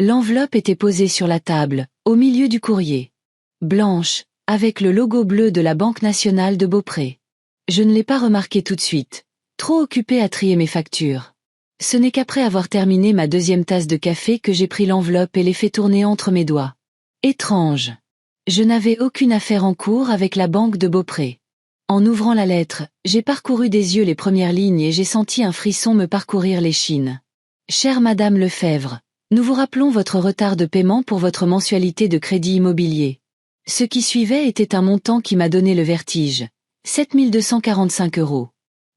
L'enveloppe était posée sur la table, au milieu du courrier. Blanche, avec le logo bleu de la Banque nationale de Beaupré. Je ne l'ai pas remarqué tout de suite, trop occupée à trier mes factures. Ce n'est qu'après avoir terminé ma deuxième tasse de café que j'ai pris l'enveloppe et l'ai fait tourner entre mes doigts. Étrange. Je n'avais aucune affaire en cours avec la Banque de Beaupré. En ouvrant la lettre, j'ai parcouru des yeux les premières lignes et j'ai senti un frisson me parcourir l'échine. Chère Madame Lefebvre, nous vous rappelons votre retard de paiement pour votre mensualité de crédit immobilier. Ce qui suivait était un montant qui m'a donné le vertige. 7 245 €.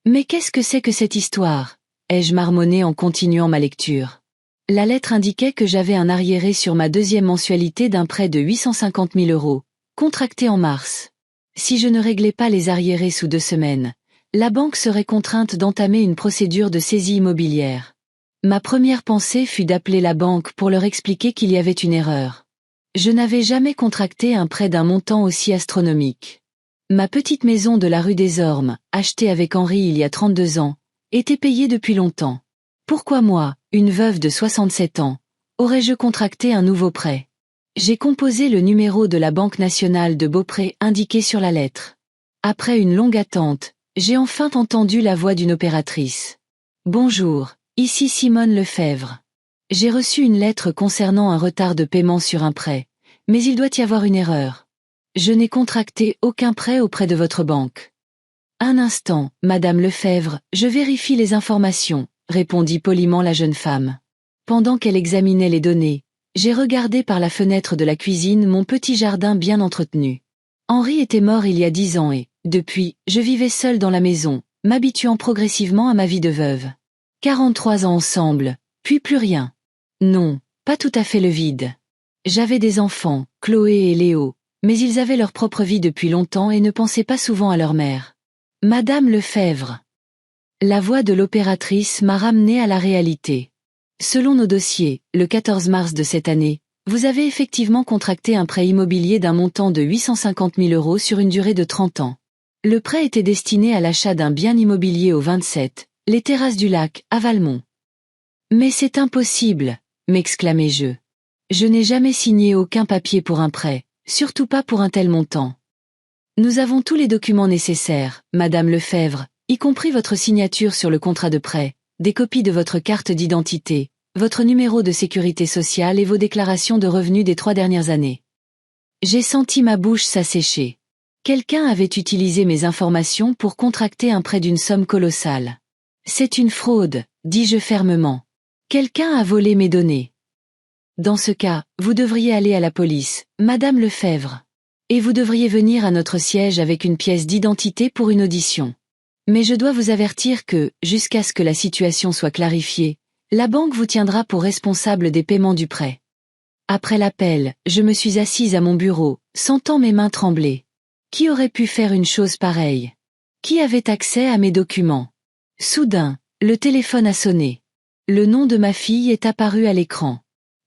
Mais qu'est-ce que c'est que cette histoire ? Ai-je marmonné en continuant ma lecture. La lettre indiquait que j'avais un arriéré sur ma deuxième mensualité d'un prêt de 850 000 €, contracté en mars. Si je ne réglais pas les arriérés sous 2 semaines, la banque serait contrainte d'entamer une procédure de saisie immobilière. Ma première pensée fut d'appeler la banque pour leur expliquer qu'il y avait une erreur. Je n'avais jamais contracté un prêt d'un montant aussi astronomique. Ma petite maison de la rue des Ormes, achetée avec Henri il y a 32 ans, était payée depuis longtemps. Pourquoi moi, une veuve de 67 ans, aurais-je contracté un nouveau prêt ? J'ai composé le numéro de la Banque nationale de Beaupré indiqué sur la lettre. Après une longue attente, j'ai enfin entendu la voix d'une opératrice. Bonjour, ici Simone Lefebvre. J'ai reçu une lettre concernant un retard de paiement sur un prêt, mais il doit y avoir une erreur. Je n'ai contracté aucun prêt auprès de votre banque. Un instant, Madame Lefebvre, je vérifie les informations, répondit poliment la jeune femme. Pendant qu'elle examinait les données, j'ai regardé par la fenêtre de la cuisine mon petit jardin bien entretenu. Henri était mort il y a 10 ans et, depuis, je vivais seule dans la maison, m'habituant progressivement à ma vie de veuve. 43 ans ensemble, puis plus rien. Non, pas tout à fait le vide. J'avais des enfants, Chloé et Léo, mais ils avaient leur propre vie depuis longtemps et ne pensaient pas souvent à leur mère. Madame Lefebvre. La voix de l'opératrice m'a ramenée à la réalité. Selon nos dossiers, le 14 mars de cette année, vous avez effectivement contracté un prêt immobilier d'un montant de 850 000 € sur une durée de 30 ans. Le prêt était destiné à l'achat d'un bien immobilier au 27, les Terrasses du Lac, à Valmont. Mais c'est impossible, m'exclamai-je. Je n'ai jamais signé aucun papier pour un prêt, surtout pas pour un tel montant. Nous avons tous les documents nécessaires, Madame Lefebvre, y compris votre signature sur le contrat de prêt, des copies de votre carte d'identité, votre numéro de sécurité sociale et vos déclarations de revenus des 3 dernières années. J'ai senti ma bouche s'assécher. Quelqu'un avait utilisé mes informations pour contracter un prêt d'une somme colossale. C'est une fraude, dis-je fermement. Quelqu'un a volé mes données. Dans ce cas, vous devriez aller à la police, Madame Lefebvre. Et vous devriez venir à notre siège avec une pièce d'identité pour une audition. Mais je dois vous avertir que, jusqu'à ce que la situation soit clarifiée, la banque vous tiendra pour responsable des paiements du prêt. Après l'appel, je me suis assise à mon bureau, sentant mes mains trembler. Qui aurait pu faire une chose pareille ? Qui avait accès à mes documents ? Soudain, le téléphone a sonné. Le nom de ma fille est apparu à l'écran.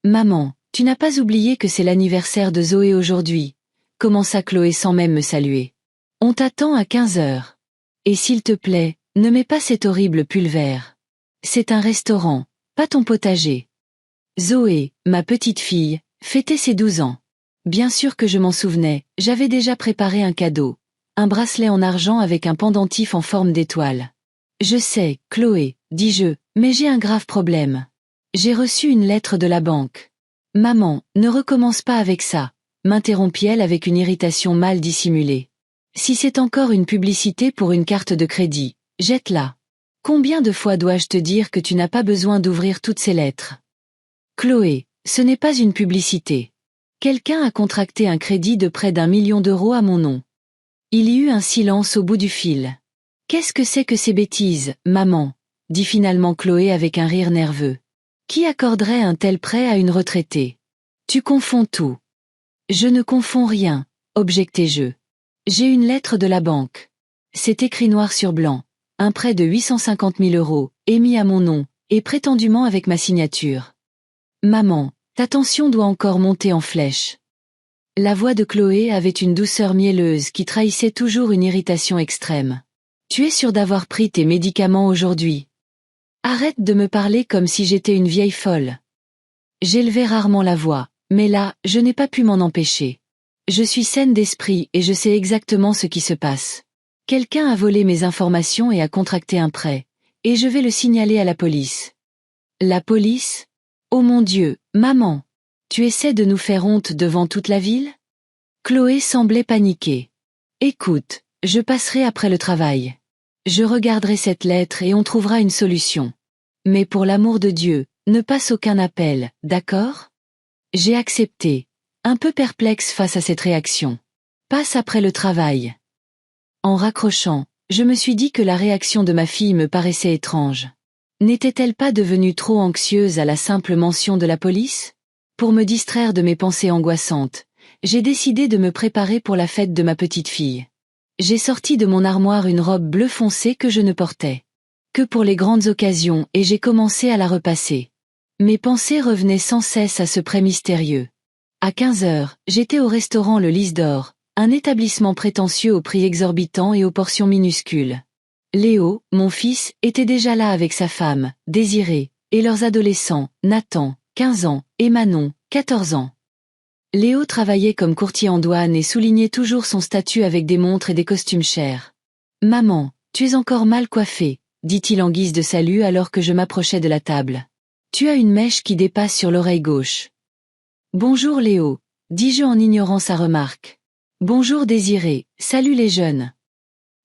Maman, tu n'as pas oublié que c'est l'anniversaire de Zoé aujourd'hui, commença Chloé sans même me saluer. On t'attend à 15 heures. Et s'il te plaît, ne mets pas cet horrible pull vert. C'est un restaurant, pas ton potager. Zoé, ma petite fille, fêtait ses 12 ans. Bien sûr que je m'en souvenais, j'avais déjà préparé un cadeau. Un bracelet en argent avec un pendentif en forme d'étoile. Je sais, Chloé, dis-je, mais j'ai un grave problème. J'ai reçu une lettre de la banque. Maman, ne recommence pas avec ça, m'interrompit-elle avec une irritation mal dissimulée. Si c'est encore une publicité pour une carte de crédit, jette-la. Combien de fois dois-je te dire que tu n'as pas besoin d'ouvrir toutes ces lettres ? Chloé, ce n'est pas une publicité. Quelqu'un a contracté un crédit de près d'1 million d'euros à mon nom. Il y eut un silence au bout du fil. Qu'est-ce que c'est que ces bêtises, maman ? Dit finalement Chloé avec un rire nerveux. Qui accorderait un tel prêt à une retraitée ? Tu confonds tout. Je ne confonds rien, objectai-je. J'ai une lettre de la banque. C'est écrit noir sur blanc. Un prêt de 850 000 €, émis à mon nom, et prétendument avec ma signature. Maman, ta tension doit encore monter en flèche. La voix de Chloé avait une douceur mielleuse qui trahissait toujours une irritation extrême. Tu es sûre d'avoir pris tes médicaments aujourd'hui ? Arrête de me parler comme si j'étais une vieille folle. J'élevais rarement la voix, mais là, je n'ai pas pu m'en empêcher. Je suis saine d'esprit et je sais exactement ce qui se passe. Quelqu'un a volé mes informations et a contracté un prêt, et je vais le signaler à la police. La police? Oh mon Dieu, maman! Tu essaies de nous faire honte devant toute la ville? Chloé semblait paniquer. Écoute, je passerai après le travail. Je regarderai cette lettre et on trouvera une solution. Mais pour l'amour de Dieu, ne passe aucun appel, d'accord? J'ai accepté, un peu perplexe face à cette réaction. Passe après le travail. En raccrochant, je me suis dit que la réaction de ma fille me paraissait étrange. N'était-elle pas devenue trop anxieuse à la simple mention de la police? Pour me distraire de mes pensées angoissantes, j'ai décidé de me préparer pour la fête de ma petite fille. J'ai sorti de mon armoire une robe bleu foncé que je ne portais que pour les grandes occasions et j'ai commencé à la repasser. Mes pensées revenaient sans cesse à ce prêt mystérieux. À 15 heures, j'étais au restaurant Le Lys d'Or, un établissement prétentieux au prix exorbitant et aux portions minuscules. Léo, mon fils, était déjà là avec sa femme, Désirée, et leurs adolescents, Nathan, 15 ans, et Manon, 14 ans. Léo travaillait comme courtier en douane et soulignait toujours son statut avec des montres et des costumes chers. « Maman, tu es encore mal coiffée », dit-il en guise de salut alors que je m'approchais de la table. « Tu as une mèche qui dépasse sur l'oreille gauche. »« Bonjour Léo », dis-je en ignorant sa remarque. « Bonjour Désiré, salut les jeunes. »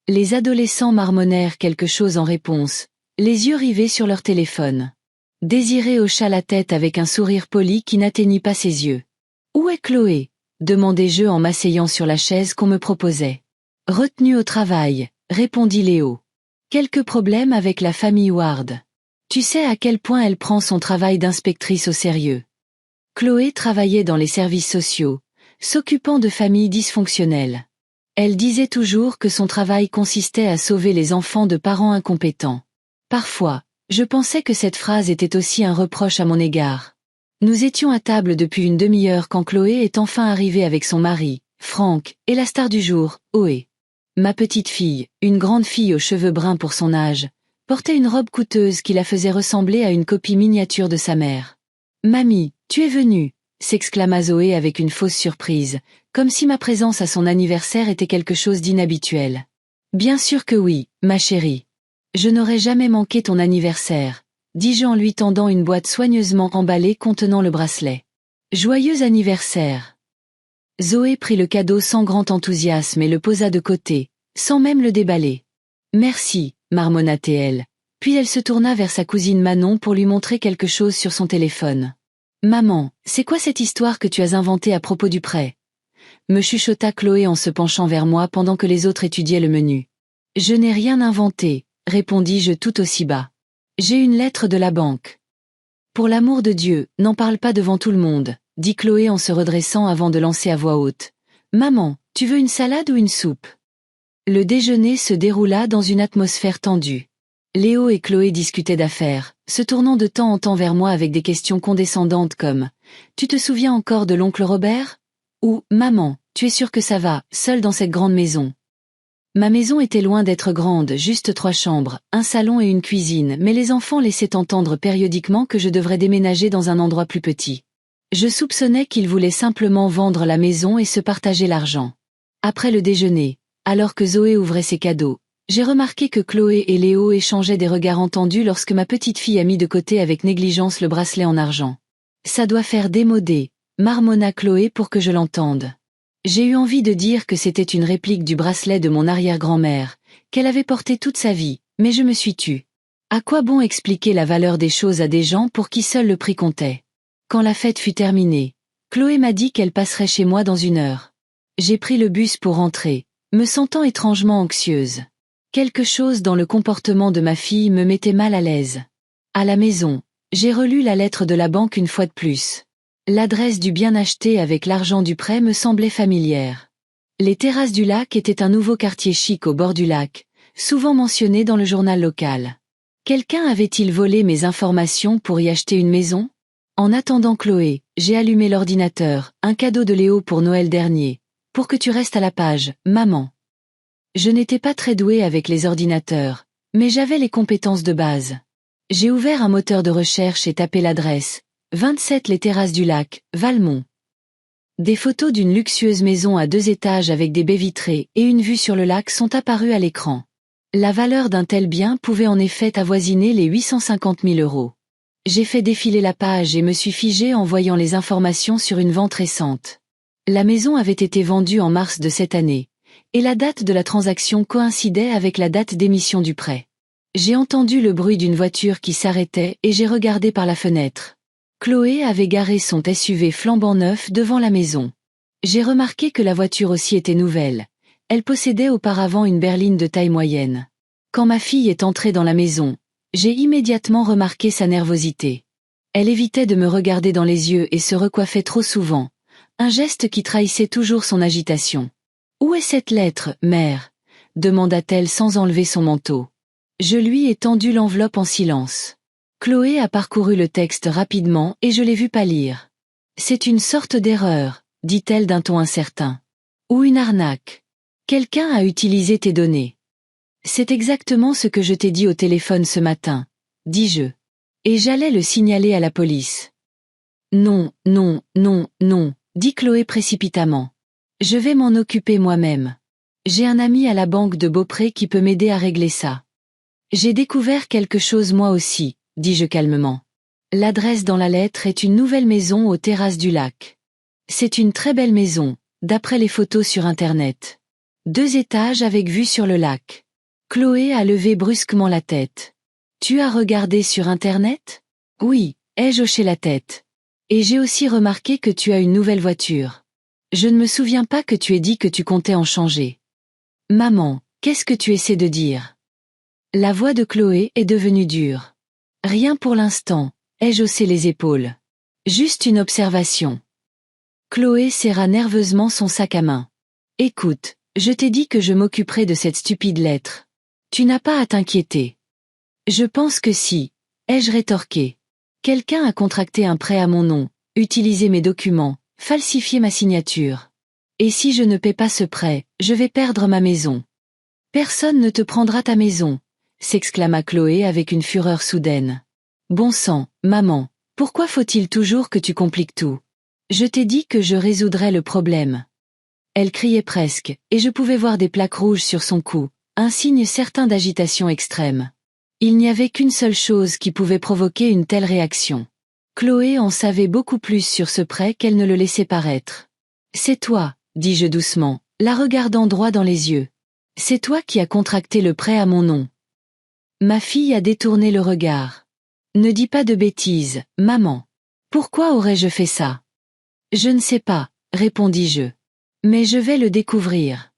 Les adolescents marmonnèrent quelque chose en réponse, les yeux rivés sur leur téléphone. Désiré hocha la tête avec un sourire poli qui n'atteignit pas ses yeux. « Où est Chloé ?» demandai-je en m'asseyant sur la chaise qu'on me proposait. « Retenue au travail », répondit Léo. « Quelques problèmes avec la famille Ward. Tu sais à quel point elle prend son travail d'inspectrice au sérieux. » Chloé travaillait dans les services sociaux, s'occupant de familles dysfonctionnelles. Elle disait toujours que son travail consistait à sauver les enfants de parents incompétents. Parfois, je pensais que cette phrase était aussi un reproche à mon égard. Nous étions à table depuis une demi-heure quand Chloé est enfin arrivée avec son mari, Franck, et la star du jour, Oé. Ma petite fille, une grande fille aux cheveux bruns pour son âge, portait une robe coûteuse qui la faisait ressembler à une copie miniature de sa mère. « Mamie, tu es venue !» s'exclama Zoé avec une fausse surprise, comme si ma présence à son anniversaire était quelque chose d'inhabituel. « Bien sûr que oui, ma chérie. Je n'aurais jamais manqué ton anniversaire, dis-je en lui tendant une boîte soigneusement emballée contenant le bracelet. « Joyeux anniversaire !» Zoé prit le cadeau sans grand enthousiasme et le posa de côté, sans même le déballer. « Merci, marmonna-t-elle, puis elle se tourna vers sa cousine Manon pour lui montrer quelque chose sur son téléphone. « Maman, c'est quoi cette histoire que tu as inventée à propos du prêt ?» me chuchota Chloé en se penchant vers moi pendant que les autres étudiaient le menu. « Je n'ai rien inventé, » répondis-je tout aussi bas. « J'ai une lettre de la banque. »« Pour l'amour de Dieu, n'en parle pas devant tout le monde, » dit Chloé en se redressant avant de lancer à voix haute. « Maman, tu veux une salade ou une soupe ?» Le déjeuner se déroula dans une atmosphère tendue. Léo et Chloé discutaient d'affaires, se tournant de temps en temps vers moi avec des questions condescendantes comme « Tu te souviens encore de l'oncle Robert ?» ou « Maman, tu es sûre que ça va, seule dans cette grande maison ?» Ma maison était loin d'être grande, juste 3 chambres, un salon et une cuisine, mais les enfants laissaient entendre périodiquement que je devrais déménager dans un endroit plus petit. Je soupçonnais qu'ils voulaient simplement vendre la maison et se partager l'argent. Après le déjeuner, alors que Zoé ouvrait ses cadeaux, j'ai remarqué que Chloé et Léo échangeaient des regards entendus lorsque ma petite fille a mis de côté avec négligence le bracelet en argent. « Ça doit faire démodé », marmonna Chloé pour que je l'entende. J'ai eu envie de dire que c'était une réplique du bracelet de mon arrière-grand-mère, qu'elle avait porté toute sa vie, mais je me suis tue. À quoi bon expliquer la valeur des choses à des gens pour qui seul le prix comptait? Quand la fête fut terminée, Chloé m'a dit qu'elle passerait chez moi dans 1 heure. J'ai pris le bus pour rentrer, me sentant étrangement anxieuse. Quelque chose dans le comportement de ma fille me mettait mal à l'aise. À la maison, j'ai relu la lettre de la banque une fois de plus. L'adresse du bien acheté avec l'argent du prêt me semblait familière. Les terrasses du lac étaient un nouveau quartier chic au bord du lac, souvent mentionné dans le journal local. Quelqu'un avait-il volé mes informations pour y acheter une maison? En attendant Chloé, j'ai allumé l'ordinateur, un cadeau de Léo pour Noël dernier. Pour que tu restes à la page, maman. Je n'étais pas très douée avec les ordinateurs, mais j'avais les compétences de base. J'ai ouvert un moteur de recherche et tapé l'adresse, 27 Les Terrasses du Lac, Valmont. Des photos d'une luxueuse maison à 2 étages avec des baies vitrées et une vue sur le lac sont apparues à l'écran. La valeur d'un tel bien pouvait en effet avoisiner les 850 000 €. J'ai fait défiler la page et me suis figé en voyant les informations sur une vente récente. La maison avait été vendue en mars de cette année, et la date de la transaction coïncidait avec la date d'émission du prêt. J'ai entendu le bruit d'une voiture qui s'arrêtait et j'ai regardé par la fenêtre. Chloé avait garé son SUV flambant neuf devant la maison. J'ai remarqué que la voiture aussi était nouvelle. Elle possédait auparavant une berline de taille moyenne. Quand ma fille est entrée dans la maison, j'ai immédiatement remarqué sa nervosité. Elle évitait de me regarder dans les yeux et se recoiffait trop souvent, un geste qui trahissait toujours son agitation. « Où est cette lettre, mère ?» demanda-t-elle sans enlever son manteau. Je lui ai tendu l'enveloppe en silence. Chloé a parcouru le texte rapidement et je l'ai vu pâlir. « C'est une sorte d'erreur, » dit-elle d'un ton incertain. « Ou une arnaque. Quelqu'un a utilisé tes données. » « C'est exactement ce que je t'ai dit au téléphone ce matin, » dis-je. Et j'allais le signaler à la police. « Non, non, non, non, » dit Chloé précipitamment. « Je vais m'en occuper moi-même. J'ai un ami à la banque de Beaupré qui peut m'aider à régler ça. »« J'ai découvert quelque chose moi aussi, » dis-je calmement. « L'adresse dans la lettre est une nouvelle maison aux Terrasses du Lac. C'est une très belle maison, d'après les photos sur Internet. 2 étages avec vue sur le lac. » Chloé a levé brusquement la tête. « Tu as regardé sur Internet ? » ?»« Oui, » ai-je hoché la tête. « Et j'ai aussi remarqué que tu as une nouvelle voiture. Je ne me souviens pas que tu aies dit que tu comptais en changer. »« Maman, qu'est-ce que tu essaies de dire ?» La voix de Chloé est devenue dure. « Rien pour l'instant, » ai-je haussé les épaules. « Juste une observation. » Chloé serra nerveusement son sac à main. « Écoute, je t'ai dit que je m'occuperais de cette stupide lettre. Tu n'as pas à t'inquiéter. »« Je pense que si, » ai-je rétorqué. « Quelqu'un a contracté un prêt à mon nom, utilisé mes documents, falsifié ma signature. Et si je ne paie pas ce prêt, je vais perdre ma maison. »« Personne ne te prendra ta maison, » s'exclama Chloé avec une fureur soudaine. « Bon sang, maman, pourquoi faut-il toujours que tu compliques tout ? Je t'ai dit que je résoudrais le problème. » Elle criait presque, et je pouvais voir des plaques rouges sur son cou, un signe certain d'agitation extrême. Il n'y avait qu'une seule chose qui pouvait provoquer une telle réaction. Chloé en savait beaucoup plus sur ce prêt qu'elle ne le laissait paraître. « C'est toi, » dis-je doucement, la regardant droit dans les yeux. « C'est toi qui as contracté le prêt à mon nom. » Ma fille a détourné le regard. « Ne dis pas de bêtises, maman. Pourquoi aurais-je fait ça ? » « Je ne sais pas, » répondis-je. « Mais je vais le découvrir. »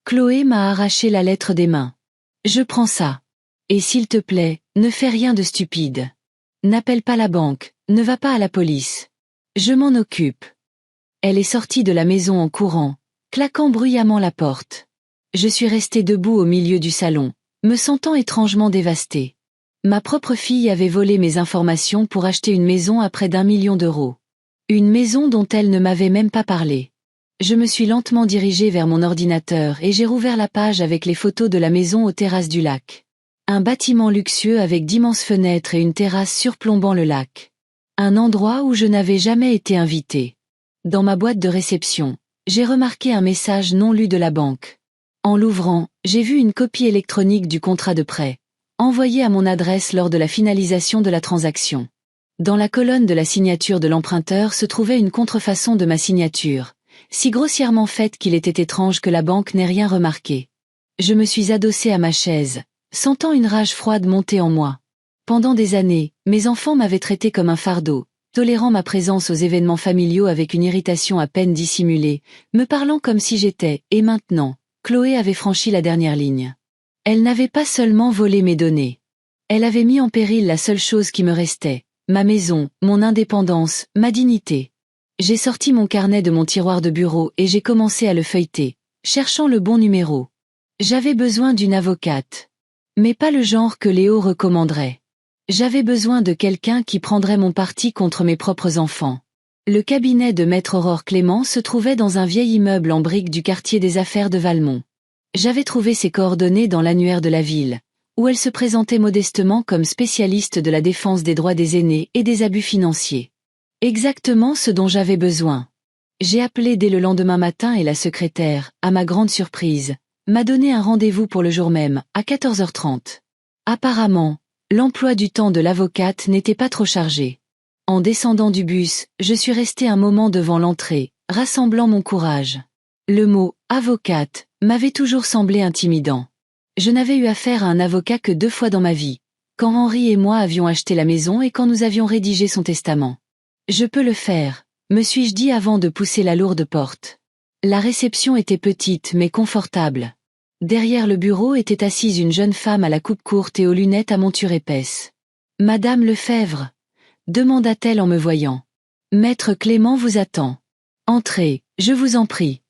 Chloé m'a arraché la lettre des mains. « Je prends ça. Et s'il te plaît, ne fais rien de stupide. N'appelle pas la banque, ne va pas à la police. Je m'en occupe. » Elle est sortie de la maison en courant, claquant bruyamment la porte. Je suis restée debout au milieu du salon, me sentant étrangement dévastée. Ma propre fille avait volé mes informations pour acheter une maison à près d'1 million d'euros. Une maison dont elle ne m'avait même pas parlé. Je me suis lentement dirigée vers mon ordinateur et j'ai rouvert la page avec les photos de la maison aux Terrasses du Lac. Un bâtiment luxueux avec d'immenses fenêtres et une terrasse surplombant le lac. Un endroit où je n'avais jamais été invitée. Dans ma boîte de réception, j'ai remarqué un message non lu de la banque. En l'ouvrant, j'ai vu une copie électronique du contrat de prêt, envoyé à mon adresse lors de la finalisation de la transaction. Dans la colonne de la signature de l'emprunteur se trouvait une contrefaçon de ma signature, si grossièrement faite qu'il était étrange que la banque n'ait rien remarqué. Je me suis adossée à ma chaise, sentant une rage froide monter en moi. Pendant des années, mes enfants m'avaient traité comme un fardeau, tolérant ma présence aux événements familiaux avec une irritation à peine dissimulée, me parlant comme si j'étais, et maintenant, Chloé avait franchi la dernière ligne. Elle n'avait pas seulement volé mes données. Elle avait mis en péril la seule chose qui me restait. Ma maison, mon indépendance, ma dignité. J'ai sorti mon carnet de mon tiroir de bureau et j'ai commencé à le feuilleter, cherchant le bon numéro. J'avais besoin d'une avocate. Mais pas le genre que Léo recommanderait. J'avais besoin de quelqu'un qui prendrait mon parti contre mes propres enfants. Le cabinet de Maître Aurore Clément se trouvait dans un vieil immeuble en briques du quartier des Affaires de Valmont. J'avais trouvé ses coordonnées dans l'annuaire de la ville, où elle se présentait modestement comme spécialiste de la défense des droits des aînés et des abus financiers. Exactement ce dont j'avais besoin. J'ai appelé dès le lendemain matin et la secrétaire, à ma grande surprise, m'a donné un rendez-vous pour le jour même, à 14h30. Apparemment, l'emploi du temps de l'avocate n'était pas trop chargé. En descendant du bus, je suis restée un moment devant l'entrée, rassemblant mon courage. Le mot « avocate » m'avait toujours semblé intimidant. Je n'avais eu affaire à un avocat que 2 fois dans ma vie, quand Henri et moi avions acheté la maison et quand nous avions rédigé son testament. Je peux le faire, me suis-je dit avant de pousser la lourde porte. La réception était petite mais confortable. Derrière le bureau était assise une jeune femme à la coupe courte et aux lunettes à monture épaisse. « Madame Lefebvre ?» demanda-t-elle en me voyant. « Maître Clément vous attend. Entrez, je vous en prie. »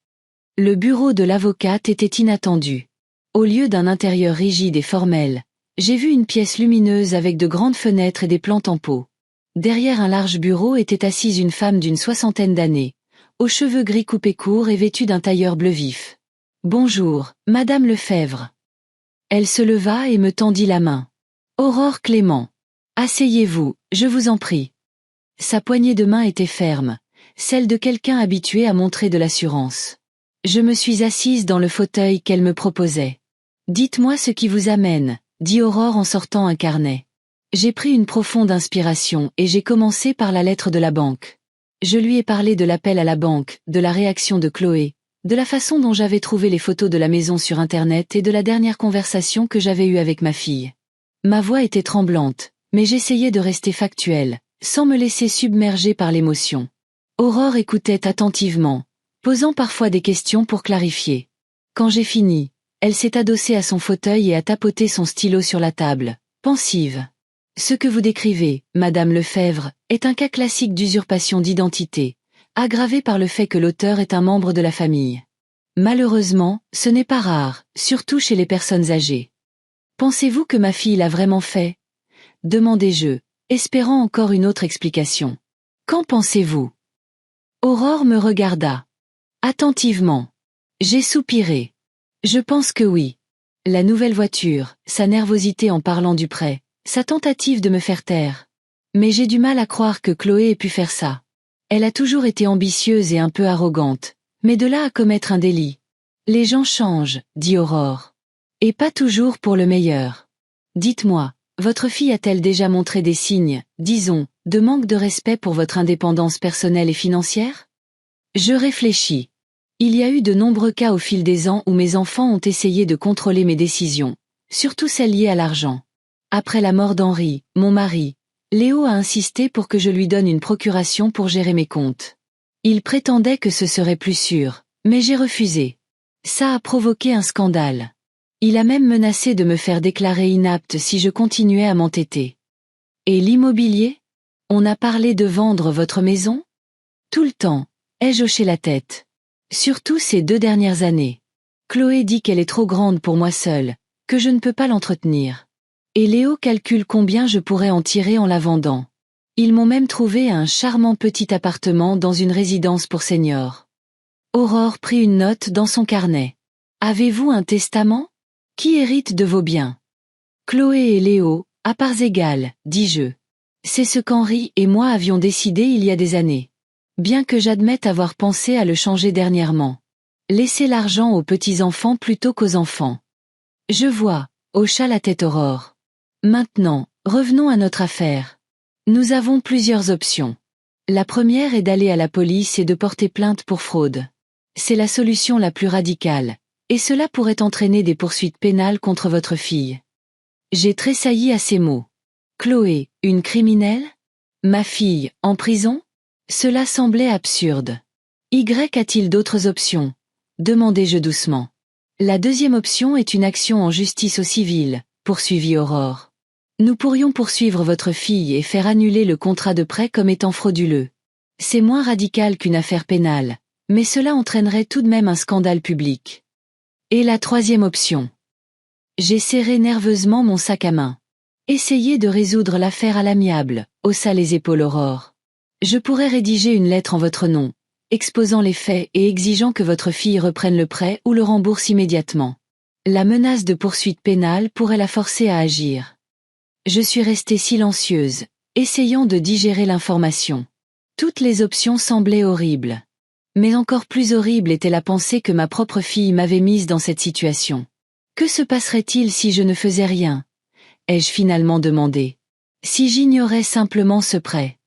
Le bureau de l'avocate était inattendu. Au lieu d'un intérieur rigide et formel, j'ai vu une pièce lumineuse avec de grandes fenêtres et des plantes en pot. Derrière un large bureau était assise une femme d'une 60aine d'années, aux cheveux gris coupés courts et vêtue d'un tailleur bleu vif. « Bonjour, Madame Lefebvre. » Elle se leva et me tendit la main. « Aurore Clément. Asseyez-vous, je vous en prie. » Sa poignée de main était ferme, celle de quelqu'un habitué à montrer de l'assurance. Je me suis assise dans le fauteuil qu'elle me proposait. « Dites-moi ce qui vous amène, » dit Aurore en sortant un carnet. J'ai pris une profonde inspiration et j'ai commencé par la lettre de la banque. Je lui ai parlé de l'appel à la banque, de la réaction de Chloé, de la façon dont j'avais trouvé les photos de la maison sur Internet et de la dernière conversation que j'avais eue avec ma fille. Ma voix était tremblante, mais j'essayais de rester factuelle, sans me laisser submerger par l'émotion. Aurore écoutait attentivement, posant parfois des questions pour clarifier. Quand j'ai fini, elle s'est adossée à son fauteuil et a tapoté son stylo sur la table, pensive. Ce que vous décrivez, Madame Lefebvre, est un cas classique d'usurpation d'identité, aggravé par le fait que l'auteur est un membre de la famille. Malheureusement, ce n'est pas rare, surtout chez les personnes âgées. Pensez-vous que ma fille l'a vraiment fait ? Demandai-je, espérant encore une autre explication. Qu'en pensez-vous ? Aurore me regarda. Attentivement. J'ai soupiré. Je pense que oui. La nouvelle voiture, sa nervosité en parlant du prêt, sa tentative de me faire taire. Mais j'ai du mal à croire que Chloé ait pu faire ça. Elle a toujours été ambitieuse et un peu arrogante, mais de là à commettre un délit. Les gens changent, dit Aurore. Et pas toujours pour le meilleur. Dites-moi, votre fille a-t-elle déjà montré des signes, disons, de manque de respect pour votre indépendance personnelle et financière ? Je réfléchis. Il y a eu de nombreux cas au fil des ans où mes enfants ont essayé de contrôler mes décisions, surtout celles liées à l'argent. Après la mort d'Henri, mon mari, Léo a insisté pour que je lui donne une procuration pour gérer mes comptes. Il prétendait que ce serait plus sûr, mais j'ai refusé. Ça a provoqué un scandale. Il a même menacé de me faire déclarer inapte si je continuais à m'entêter. Et l'immobilier ? On a parlé de vendre votre maison ? Tout le temps, ai-je hoché la tête. Surtout ces 2 dernières années. Chloé dit qu'elle est trop grande pour moi seule, que je ne peux pas l'entretenir. Et Léo calcule combien je pourrais en tirer en la vendant. Ils m'ont même trouvé un charmant petit appartement dans une résidence pour seniors. Aurore prit une note dans son carnet. Avez-vous un testament ? Qui hérite de vos biens ? Chloé et Léo, à parts égales, dis-je. C'est ce qu'Henri et moi avions décidé il y a des années. Bien que j'admette avoir pensé à le changer dernièrement. Laisser l'argent aux petits-enfants plutôt qu'aux enfants. Je vois, hocha la tête Aurore. Maintenant, revenons à notre affaire. Nous avons plusieurs options. La première est d'aller à la police et de porter plainte pour fraude. C'est la solution la plus radicale, et cela pourrait entraîner des poursuites pénales contre votre fille. J'ai tressailli à ces mots. Chloé, une criminelle ? Ma fille, en prison ? Cela semblait absurde. Y a-t-il d'autres options ? Demandai-je doucement. La deuxième option est une action en justice au civil, poursuivit Aurore. Nous pourrions poursuivre votre fille et faire annuler le contrat de prêt comme étant frauduleux. C'est moins radical qu'une affaire pénale, mais cela entraînerait tout de même un scandale public. Et la troisième option ? J'ai serré nerveusement mon sac à main. Essayez de résoudre l'affaire à l'amiable, haussa les épaules Aurore. Je pourrais rédiger une lettre en votre nom, exposant les faits et exigeant que votre fille reprenne le prêt ou le rembourse immédiatement. La menace de poursuite pénale pourrait la forcer à agir. Je suis restée silencieuse, essayant de digérer l'information. Toutes les options semblaient horribles. Mais encore plus horrible était la pensée que ma propre fille m'avait mise dans cette situation. Que se passerait-il si je ne faisais rien? Ai-je finalement demandé. Si j'ignorais simplement ce prêt?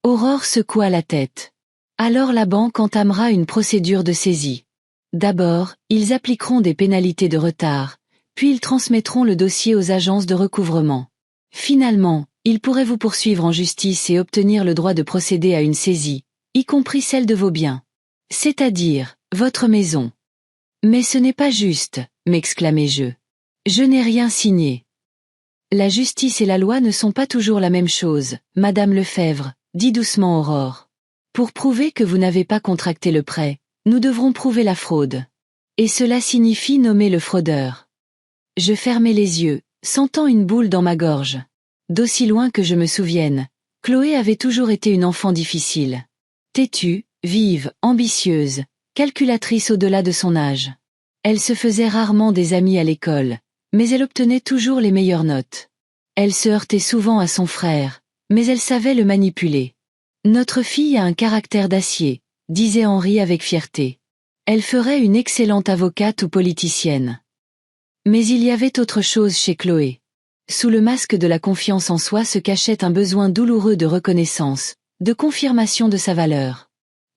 Aurore secoua la tête. Alors la banque entamera une procédure de saisie. D'abord, ils appliqueront des pénalités de retard, puis ils transmettront le dossier aux agences de recouvrement. Finalement, ils pourraient vous poursuivre en justice et obtenir le droit de procéder à une saisie, y compris celle de vos biens. C'est-à-dire, votre maison. Mais ce n'est pas juste, m'exclamai-je. Je n'ai rien signé. La justice et la loi ne sont pas toujours la même chose, Madame Lefebvre, dit doucement Aurore. Pour prouver que vous n'avez pas contracté le prêt, nous devrons prouver la fraude. Et cela signifie nommer le fraudeur. Je fermai les yeux, sentant une boule dans ma gorge. D'aussi loin que je me souvienne, Chloé avait toujours été une enfant difficile. Têtue, vive, ambitieuse, calculatrice au-delà de son âge. Elle se faisait rarement des amis à l'école, mais elle obtenait toujours les meilleures notes. Elle se heurtait souvent à son frère, mais elle savait le manipuler. Notre fille a un caractère d'acier, disait Henri avec fierté. Elle ferait une excellente avocate ou politicienne. Mais il y avait autre chose chez Chloé. Sous le masque de la confiance en soi se cachait un besoin douloureux de reconnaissance, de confirmation de sa valeur.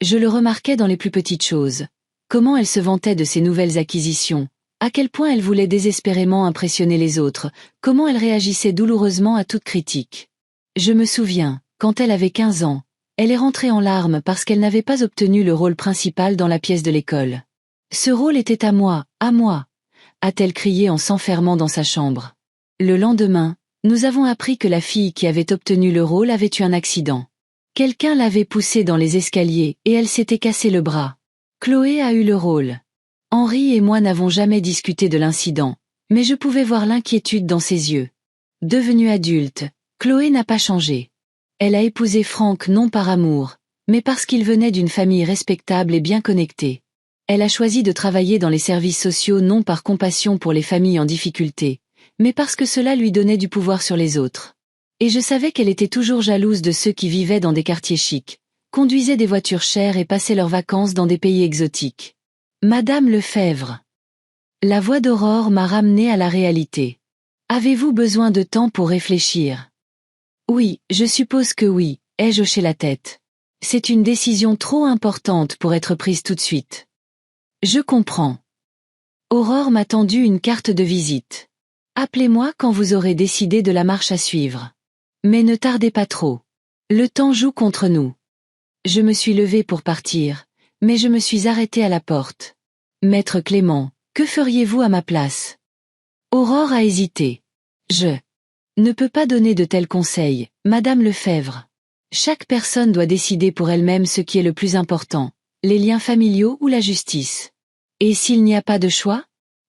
Je le remarquais dans les plus petites choses. Comment elle se vantait de ses nouvelles acquisitions, à quel point elle voulait désespérément impressionner les autres, comment elle réagissait douloureusement à toute critique. Je me souviens, quand elle avait 15 ans, elle est rentrée en larmes parce qu'elle n'avait pas obtenu le rôle principal dans la pièce de l'école. Ce rôle était à moi, a-t-elle crié en s'enfermant dans sa chambre. Le lendemain, nous avons appris que la fille qui avait obtenu le rôle avait eu un accident. Quelqu'un l'avait poussée dans les escaliers et elle s'était cassé le bras. Chloé a eu le rôle. Henri et moi n'avons jamais discuté de l'incident, mais je pouvais voir l'inquiétude dans ses yeux. Devenue adulte, Chloé n'a pas changé. Elle a épousé Franck non par amour, mais parce qu'il venait d'une famille respectable et bien connectée. Elle a choisi de travailler dans les services sociaux non par compassion pour les familles en difficulté, mais parce que cela lui donnait du pouvoir sur les autres. Et je savais qu'elle était toujours jalouse de ceux qui vivaient dans des quartiers chics, conduisaient des voitures chères et passaient leurs vacances dans des pays exotiques. Madame Lefebvre. La voix d'Aurore m'a ramenée à la réalité. Avez-vous besoin de temps pour réfléchir? Oui, je suppose que oui, ai-je hoché la tête. C'est une décision trop importante pour être prise tout de suite. Je comprends. Aurore m'a tendu une carte de visite. Appelez-moi quand vous aurez décidé de la marche à suivre. Mais ne tardez pas trop. Le temps joue contre nous. Je me suis levée pour partir, mais je me suis arrêtée à la porte. Maître Clément, que feriez-vous à ma place? Aurore a hésité. Je ne peux pas donner de tels conseils, Madame Lefebvre. Chaque personne doit décider pour elle-même ce qui est le plus important, les liens familiaux ou la justice. Et s'il n'y a pas de choix?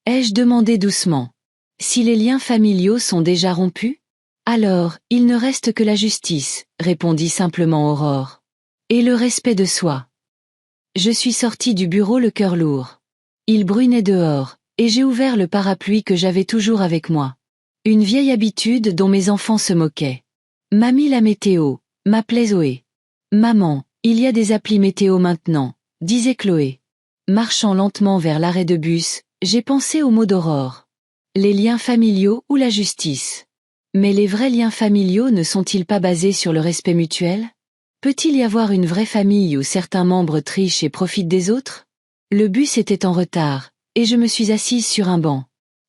Ai-je demandé doucement. Si les liens familiaux sont déjà rompus? Alors, il ne reste que la justice, répondit simplement Aurore. Et le respect de soi. Je suis sortie du bureau le cœur lourd. Il brunait dehors, et j'ai ouvert le parapluie que j'avais toujours avec moi. Une vieille habitude dont mes enfants se moquaient. Mamie la météo, m'appelait Zoé. Maman, il y a des applis météo maintenant, disait Chloé. Marchant lentement vers l'arrêt de bus, j'ai pensé aux mots d'Aurore. Les liens familiaux ou la justice. Mais les vrais liens familiaux ne sont-ils pas basés sur le respect mutuel? Peut-il y avoir une vraie famille où certains membres trichent et profitent des autres? Le bus était en retard, et je me suis assise sur un banc.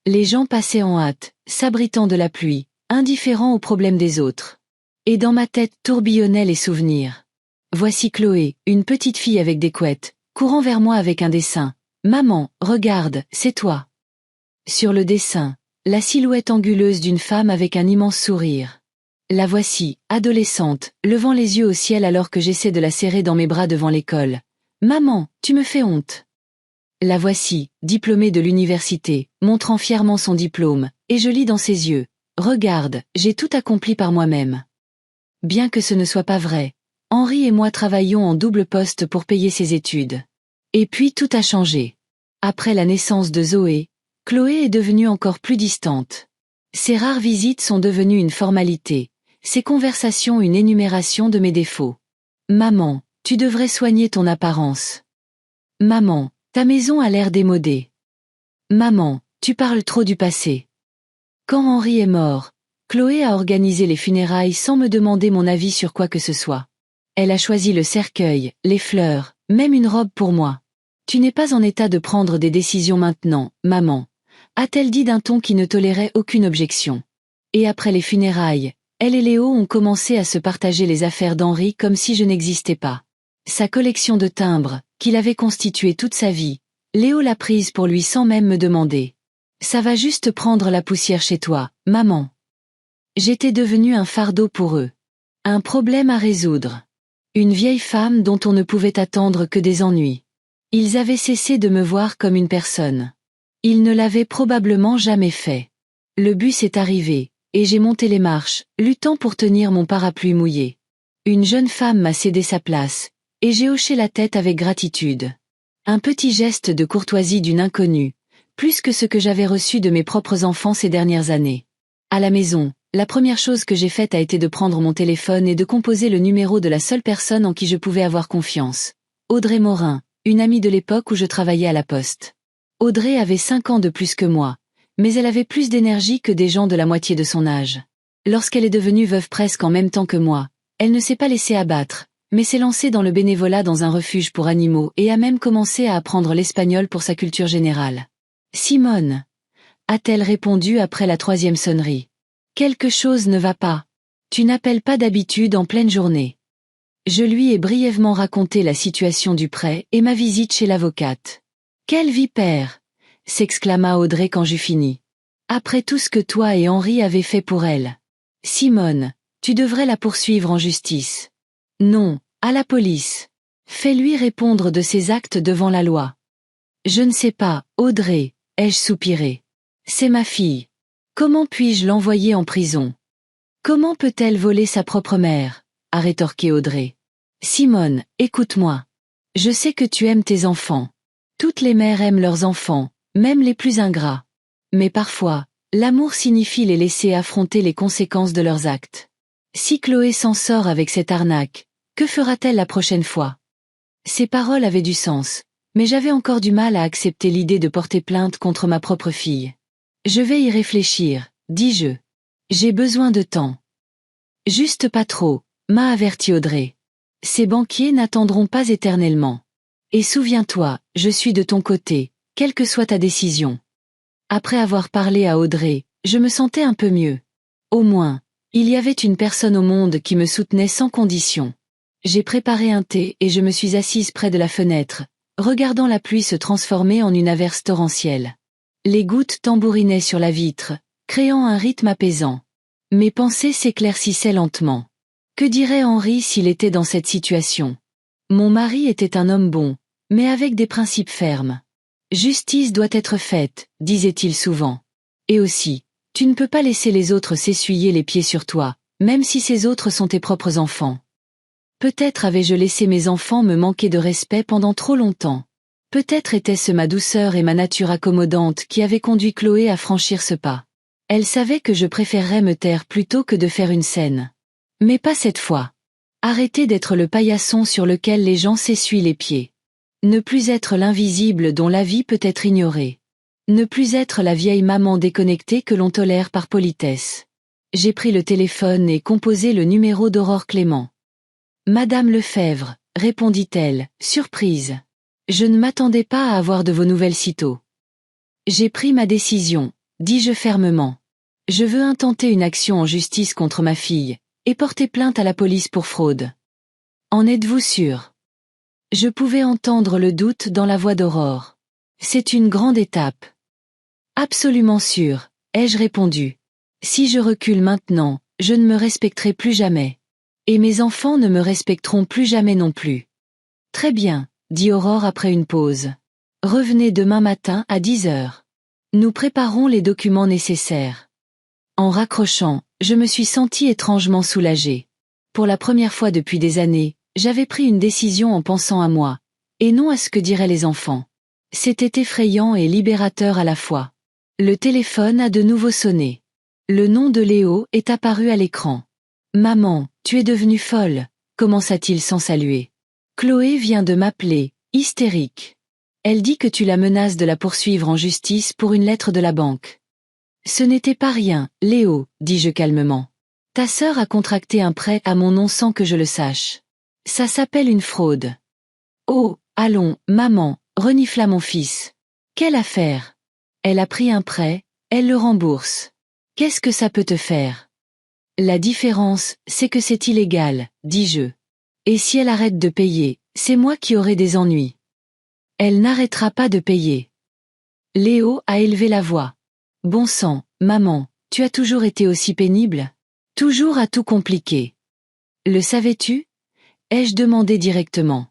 Les gens passaient en hâte, s'abritant de la pluie, indifférents aux problèmes des autres. Et dans ma tête tourbillonnaient les souvenirs. Voici Chloé, une petite fille avec des couettes, courant vers moi avec un dessin. Maman, regarde, c'est toi. Sur le dessin, la silhouette anguleuse d'une femme avec un immense sourire. La voici, adolescente, levant les yeux au ciel alors que j'essaie de la serrer dans mes bras devant l'école. Maman, tu me fais honte. La voici, diplômée de l'université, montrant fièrement son diplôme, et je lis dans ses yeux. Regarde, j'ai tout accompli par moi-même. Bien que ce ne soit pas vrai, Henri et moi travaillions en double poste pour payer ses études. Et puis tout a changé. Après la naissance de Zoé, Chloé est devenue encore plus distante. Ses rares visites sont devenues une formalité, ses conversations une énumération de mes défauts. Maman, tu devrais soigner ton apparence. Maman, ta maison a l'air démodée. Maman, tu parles trop du passé. Quand Henri est mort, Chloé a organisé les funérailles sans me demander mon avis sur quoi que ce soit. Elle a choisi le cercueil, les fleurs, même une robe pour moi. Tu n'es pas en état de prendre des décisions maintenant, maman, a-t-elle dit d'un ton qui ne tolérait aucune objection. Et après les funérailles, elle et Léo ont commencé à se partager les affaires d'Henri comme si je n'existais pas. Sa collection de timbres, qu'il avait constituée toute sa vie, Léo l'a prise pour lui sans même me demander. Ça va juste prendre la poussière chez toi, maman. J'étais devenue un fardeau pour eux. Un problème à résoudre. Une vieille femme dont on ne pouvait attendre que des ennuis. Ils avaient cessé de me voir comme une personne. Ils ne l'avaient probablement jamais fait. Le bus est arrivé, et j'ai monté les marches, luttant pour tenir mon parapluie mouillé. Une jeune femme m'a cédé sa place, et j'ai hoché la tête avec gratitude. Un petit geste de courtoisie d'une inconnue, plus que ce que j'avais reçu de mes propres enfants ces dernières années. À la maison, la première chose que j'ai faite a été de prendre mon téléphone et de composer le numéro de la seule personne en qui je pouvais avoir confiance. Audrey Morin, une amie de l'époque où je travaillais à la poste. Audrey avait 5 ans de plus que moi, mais elle avait plus d'énergie que des gens de la moitié de son âge. Lorsqu'elle est devenue veuve presque en même temps que moi, elle ne s'est pas laissée abattre, mais s'est lancée dans le bénévolat dans un refuge pour animaux et a même commencé à apprendre l'espagnol pour sa culture générale. Simone, a-t-elle répondu après la 3e sonnerie. Quelque chose ne va pas. Tu n'appelles pas d'habitude en pleine journée. Je lui ai brièvement raconté la situation du prêt et ma visite chez l'avocate. Quelle vipère! S'exclama Audrey quand j'eus fini. Après tout ce que toi et Henri avez fait pour elle. Simone, tu devrais la poursuivre en justice. Non, à la police. Fais-lui répondre de ses actes devant la loi. Je ne sais pas, Audrey, ai-je soupiré. C'est ma fille. Comment puis-je l'envoyer en prison? Comment peut-elle voler sa propre mère? A rétorqué Audrey. Simone, écoute-moi. Je sais que tu aimes tes enfants. Toutes les mères aiment leurs enfants, même les plus ingrats. Mais parfois, l'amour signifie les laisser affronter les conséquences de leurs actes. Si Chloé s'en sort avec cette arnaque, que fera-t-elle la prochaine fois? Ces paroles avaient du sens, mais j'avais encore du mal à accepter l'idée de porter plainte contre ma propre fille. Je vais y réfléchir, dis-je. J'ai besoin de temps. Juste pas trop, m'a averti Audrey. Ces banquiers n'attendront pas éternellement. Et souviens-toi, je suis de ton côté, quelle que soit ta décision. Après avoir parlé à Audrey, je me sentais un peu mieux. Au moins, il y avait une personne au monde qui me soutenait sans condition. J'ai préparé un thé et je me suis assise près de la fenêtre, regardant la pluie se transformer en une averse torrentielle. Les gouttes tambourinaient sur la vitre, créant un rythme apaisant. Mes pensées s'éclaircissaient lentement. Que dirait Henri s'il était dans cette situation? Mon mari était un homme bon, mais avec des principes fermes. Justice doit être faite, disait-il souvent. Et aussi, tu ne peux pas laisser les autres s'essuyer les pieds sur toi, même si ces autres sont tes propres enfants. Peut-être avais-je laissé mes enfants me manquer de respect pendant trop longtemps. Peut-être était-ce ma douceur et ma nature accommodante qui avaient conduit Chloé à franchir ce pas. Elle savait que je préférerais me taire plutôt que de faire une scène. Mais pas cette fois. Arrêter d'être le paillasson sur lequel les gens s'essuient les pieds. Ne plus être l'invisible dont la vie peut être ignorée. Ne plus être la vieille maman déconnectée que l'on tolère par politesse. J'ai pris le téléphone et composé le numéro d'Aurore Clément. Madame Lefebvre, répondit-elle, surprise. Je ne m'attendais pas à avoir de vos nouvelles sitôt. J'ai pris ma décision, dis-je fermement. Je veux intenter une action en justice contre ma fille, et porter plainte à la police pour fraude. En êtes-vous sûr? Je pouvais entendre le doute dans la voix d'Aurore. C'est une grande étape. Absolument sûr, ai-je répondu. Si je recule maintenant, je ne me respecterai plus jamais. Et mes enfants ne me respecteront plus jamais non plus. Très bien, dit Aurore après une pause. Revenez demain matin à 10 heures. Nous préparons les documents nécessaires. En raccrochant, je me suis sentie étrangement soulagée. Pour la première fois depuis des années, j'avais pris une décision en pensant à moi, et non à ce que diraient les enfants. C'était effrayant et libérateur à la fois. Le téléphone a de nouveau sonné. Le nom de Léo est apparu à l'écran. Maman, tu es devenue folle, commença-t-il sans saluer. Chloé vient de m'appeler, hystérique. Elle dit que tu la menaces de la poursuivre en justice pour une lettre de la banque. Ce n'était pas rien, Léo, dis-je calmement. Ta sœur a contracté un prêt à mon nom sans que je le sache. Ça s'appelle une fraude. Oh, allons, maman, renifla mon fils. Quelle affaire? Elle a pris un prêt, elle le rembourse. Qu'est-ce que ça peut te faire? La différence, c'est que c'est illégal, dis-je. Et si elle arrête de payer, c'est moi qui aurai des ennuis. Elle n'arrêtera pas de payer. Léo a élevé la voix. Bon sang, maman, tu as toujours été aussi pénible? Toujours à tout compliquer. Le savais-tu? Ai-je demandé directement.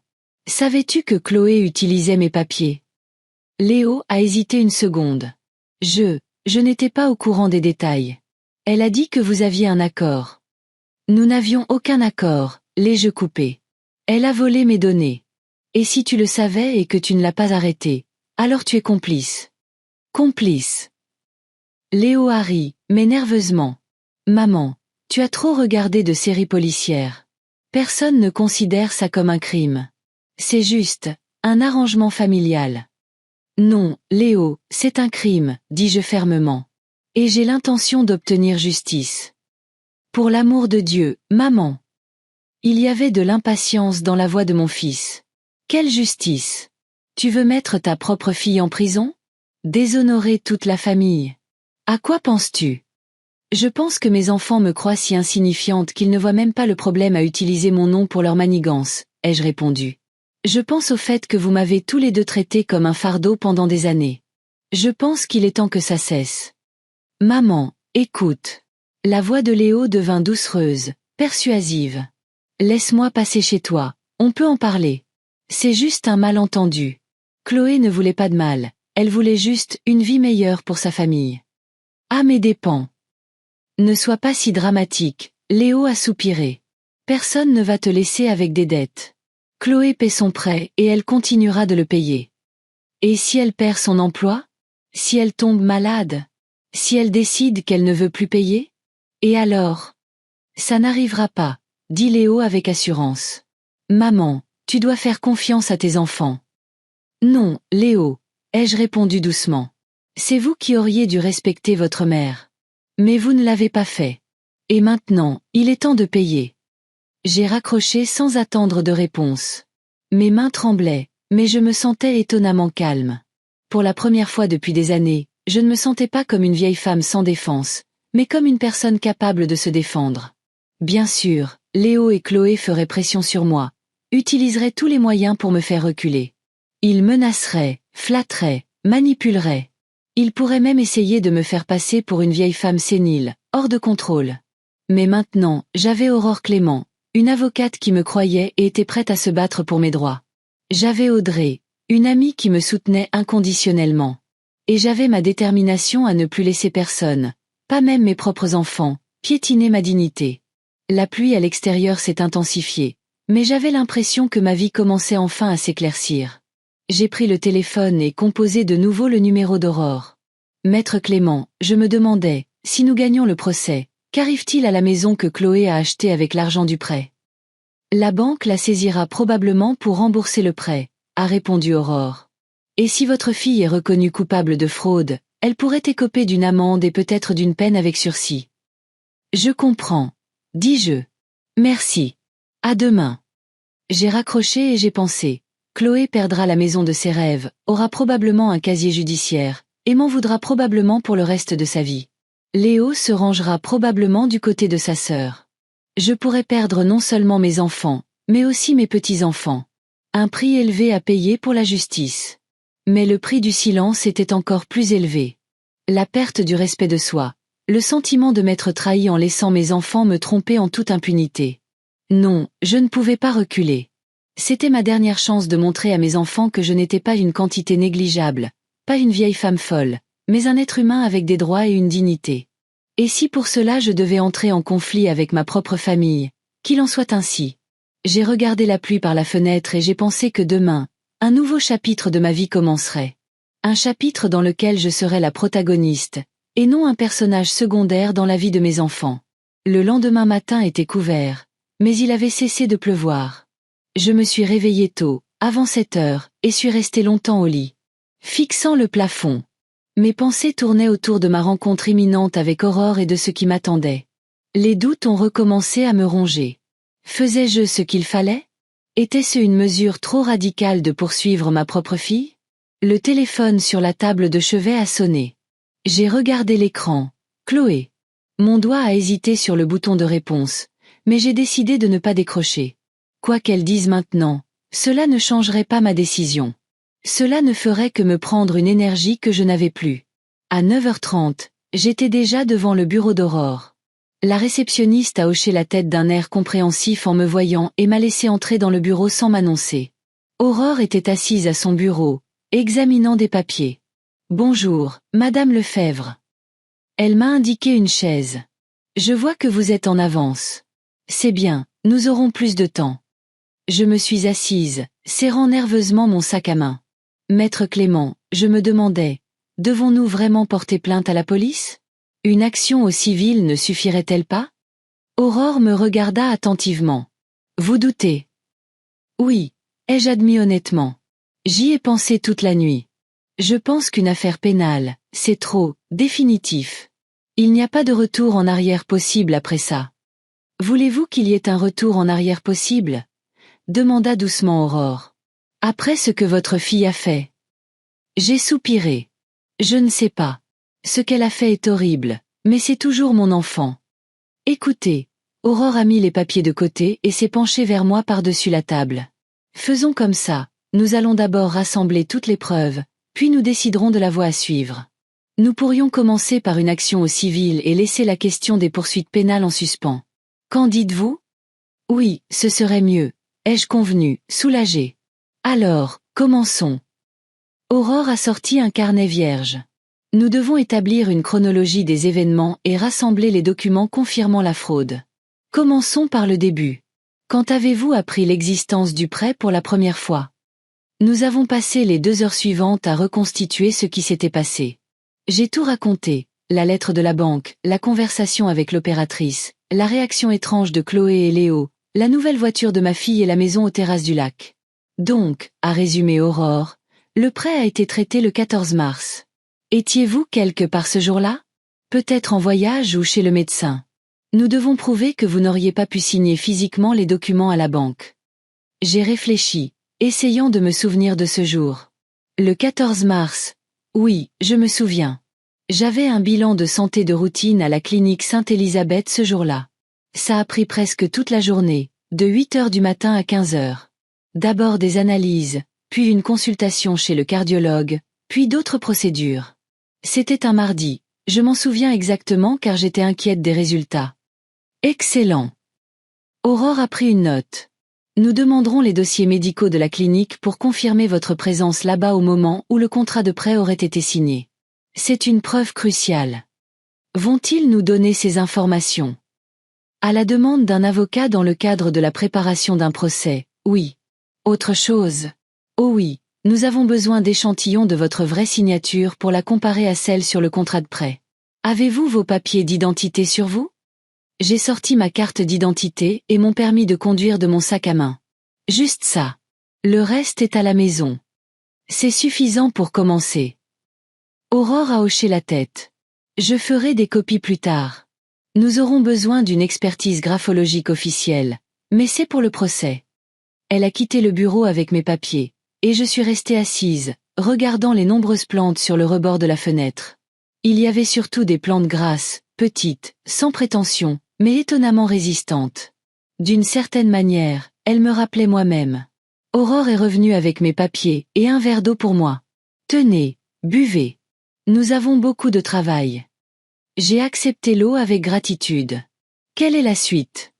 Savais-tu que Chloé utilisait mes papiers? Léo a hésité une seconde. Je n'étais pas au courant des détails. Elle a dit que vous aviez un accord. Nous n'avions aucun accord, l'ai-je coupé. Elle a volé mes données. Et si tu le savais et que tu ne l'as pas arrêtée, alors tu es complice. Complice. Léo a ri, mais nerveusement. Maman, tu as trop regardé de séries policières. Personne ne considère ça comme un crime. C'est juste, un arrangement familial. Non, Léo, c'est un crime, dis-je fermement. Et j'ai l'intention d'obtenir justice. Pour l'amour de Dieu, maman. Il y avait de l'impatience dans la voix de mon fils. Quelle justice? Tu veux mettre ta propre fille en prison? Déshonorer toute la famille? À quoi penses-tu? Je pense que mes enfants me croient si insignifiante qu'ils ne voient même pas le problème à utiliser mon nom pour leur manigance, ai-je répondu. Je pense au fait que vous m'avez tous les deux traité comme un fardeau pendant des années. Je pense qu'il est temps que ça cesse. Maman, écoute. La voix de Léo devint doucereuse, persuasive. Laisse-moi passer chez toi, on peut en parler. C'est juste un malentendu. Chloé ne voulait pas de mal, elle voulait juste une vie meilleure pour sa famille. À mes dépens. Ne sois pas si dramatique, Léo a soupiré. Personne ne va te laisser avec des dettes. Chloé paie son prêt et elle continuera de le payer. Et si elle perd son emploi? Si elle tombe malade? Si elle décide qu'elle ne veut plus payer? Et alors? Ça n'arrivera pas, dit Léo avec assurance. Maman, tu dois faire confiance à tes enfants. Non, Léo, ai-je répondu doucement. C'est vous qui auriez dû respecter votre mère. Mais vous ne l'avez pas fait. Et maintenant, il est temps de payer. J'ai raccroché sans attendre de réponse. Mes mains tremblaient, mais je me sentais étonnamment calme. Pour la première fois depuis des années, je ne me sentais pas comme une vieille femme sans défense, mais comme une personne capable de se défendre. Bien sûr, Léo et Chloé feraient pression sur moi, utiliseraient tous les moyens pour me faire reculer. Ils menaceraient, flatteraient, manipuleraient. Ils pourraient même essayer de me faire passer pour une vieille femme sénile, hors de contrôle. Mais maintenant, j'avais Aurore Clément, une avocate qui me croyait et était prête à se battre pour mes droits. J'avais Audrey, une amie qui me soutenait inconditionnellement. Et j'avais ma détermination à ne plus laisser personne, pas même mes propres enfants, piétiner ma dignité. La pluie à l'extérieur s'est intensifiée, mais j'avais l'impression que ma vie commençait enfin à s'éclaircir. J'ai pris le téléphone et composé de nouveau le numéro d'Aurore. Maître Clément, je me demandais, si nous gagnions le procès, qu'arrive-t-il à la maison que Chloé a achetée avec l'argent du prêt? La banque la saisira probablement pour rembourser le prêt, a répondu Aurore. Et si votre fille est reconnue coupable de fraude, elle pourrait écoper d'une amende et peut-être d'une peine avec sursis. Je comprends, dis-je. Merci. À demain. J'ai raccroché et j'ai pensé. Chloé perdra la maison de ses rêves, aura probablement un casier judiciaire, et m'en voudra probablement pour le reste de sa vie. Léo se rangera probablement du côté de sa sœur. Je pourrais perdre non seulement mes enfants, mais aussi mes petits-enfants. Un prix élevé à payer pour la justice. Mais le prix du silence était encore plus élevé. La perte du respect de soi, le sentiment de m'être trahi en laissant mes enfants me tromper en toute impunité. Non, je ne pouvais pas reculer. C'était ma dernière chance de montrer à mes enfants que je n'étais pas une quantité négligeable, pas une vieille femme folle, mais un être humain avec des droits et une dignité. Et si pour cela je devais entrer en conflit avec ma propre famille, qu'il en soit ainsi. J'ai regardé la pluie par la fenêtre et j'ai pensé que demain, un nouveau chapitre de ma vie commencerait. Un chapitre dans lequel je serais la protagoniste, et non un personnage secondaire dans la vie de mes enfants. Le lendemain matin était couvert, mais il avait cessé de pleuvoir. Je me suis réveillée tôt, avant 7 heures, et suis restée longtemps au lit. Fixant le plafond. Mes pensées tournaient autour de ma rencontre imminente avec Aurore et de ce qui m'attendait. Les doutes ont recommencé à me ronger. Faisais-je ce qu'il fallait? Était-ce une mesure trop radicale de poursuivre ma propre fille? Le téléphone sur la table de chevet a sonné. J'ai regardé l'écran. Chloé. Mon doigt a hésité sur le bouton de réponse, mais j'ai décidé de ne pas décrocher. Quoi qu'elle dise maintenant, cela ne changerait pas ma décision. Cela ne ferait que me prendre une énergie que je n'avais plus. À 9h30, j'étais déjà devant le bureau d'Aurore. La réceptionniste a hoché la tête d'un air compréhensif en me voyant et m'a laissé entrer dans le bureau sans m'annoncer. Aurore était assise à son bureau, examinant des papiers. « Bonjour, Madame Lefebvre. » Elle m'a indiqué une chaise. « Je vois que vous êtes en avance. C'est bien, nous aurons plus de temps. » Je me suis assise, serrant nerveusement mon sac à main. « Maître Clément, je me demandais, devons-nous vraiment porter plainte à la police? Une action au civil ne suffirait-elle pas? » Aurore me regarda attentivement. « Vous doutez? » « Oui, » ai-je admis honnêtement. J'y ai pensé toute la nuit. Je pense qu'une affaire pénale, c'est trop, définitif. Il n'y a pas de retour en arrière possible après ça. Voulez-vous qu'il y ait un retour en arrière possible? Demanda doucement Aurore. Après ce que votre fille a fait. J'ai soupiré. Je ne sais pas. Ce qu'elle a fait est horrible, mais c'est toujours mon enfant. Écoutez, Aurore a mis les papiers de côté et s'est penchée vers moi par-dessus la table. Faisons comme ça, nous allons d'abord rassembler toutes les preuves, puis nous déciderons de la voie à suivre. Nous pourrions commencer par une action au civil et laisser la question des poursuites pénales en suspens. Qu'en dites-vous? Oui, ce serait mieux, ai-je convenu, soulagée. Alors, commençons. Aurore a sorti un carnet vierge. Nous devons établir une chronologie des événements et rassembler les documents confirmant la fraude. Commençons par le début. Quand avez-vous appris l'existence du prêt pour la première fois? Nous avons passé les 2 heures suivantes à reconstituer ce qui s'était passé. J'ai tout raconté, la lettre de la banque, la conversation avec l'opératrice, la réaction étrange de Chloé et Léo, la nouvelle voiture de ma fille et la maison aux terrasses du lac. Donc, a résumé Aurore, le prêt a été traité le 14 mars. Étiez-vous quelque part ce jour-là? Peut-être en voyage ou chez le médecin. Nous devons prouver que vous n'auriez pas pu signer physiquement les documents à la banque. J'ai réfléchi, essayant de me souvenir de ce jour. Le 14 mars. Oui, je me souviens. J'avais un bilan de santé de routine à la clinique Sainte-Élisabeth ce jour-là. Ça a pris presque toute la journée, de 8 heures du matin à 15 heures. D'abord des analyses, puis une consultation chez le cardiologue, puis d'autres procédures. C'était un mardi, je m'en souviens exactement car j'étais inquiète des résultats. Excellent. Aurore a pris une note. Nous demanderons les dossiers médicaux de la clinique pour confirmer votre présence là-bas au moment où le contrat de prêt aurait été signé. C'est une preuve cruciale. Vont-ils nous donner ces informations? À la demande d'un avocat dans le cadre de la préparation d'un procès, oui. Autre chose? Oh oui, nous avons besoin d'échantillons de votre vraie signature pour la comparer à celle sur le contrat de prêt. Avez-vous vos papiers d'identité sur vous? J'ai sorti ma carte d'identité et mon permis de conduire de mon sac à main. Juste ça. Le reste est à la maison. C'est suffisant pour commencer. Aurore a hoché la tête. Je ferai des copies plus tard. Nous aurons besoin d'une expertise graphologique officielle, mais c'est pour le procès. Elle a quitté le bureau avec mes papiers, et je suis restée assise, regardant les nombreuses plantes sur le rebord de la fenêtre. Il y avait surtout des plantes grasses, petites, sans prétention, mais étonnamment résistantes. D'une certaine manière, elles me rappelaient moi-même. Aurore est revenue avec mes papiers et un verre d'eau pour moi. Tenez, buvez. Nous avons beaucoup de travail. J'ai accepté l'eau avec gratitude. Quelle est la suite?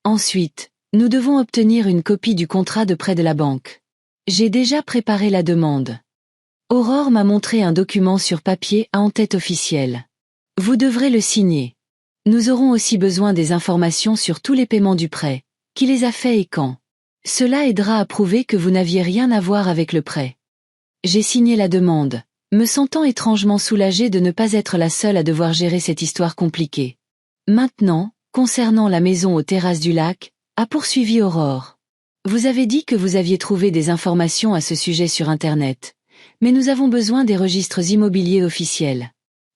Ensuite, nous devons obtenir une copie du contrat de prêt de la banque. J'ai déjà préparé la demande. Aurore m'a montré un document sur papier à en-tête officielle. Vous devrez le signer. Nous aurons aussi besoin des informations sur tous les paiements du prêt, qui les a faits et quand. Cela aidera à prouver que vous n'aviez rien à voir avec le prêt. J'ai signé la demande, me sentant étrangement soulagée de ne pas être la seule à devoir gérer cette histoire compliquée. Maintenant, concernant la maison aux terrasses du lac, a poursuivi Aurore. Vous avez dit que vous aviez trouvé des informations à ce sujet sur Internet. Mais nous avons besoin des registres immobiliers officiels.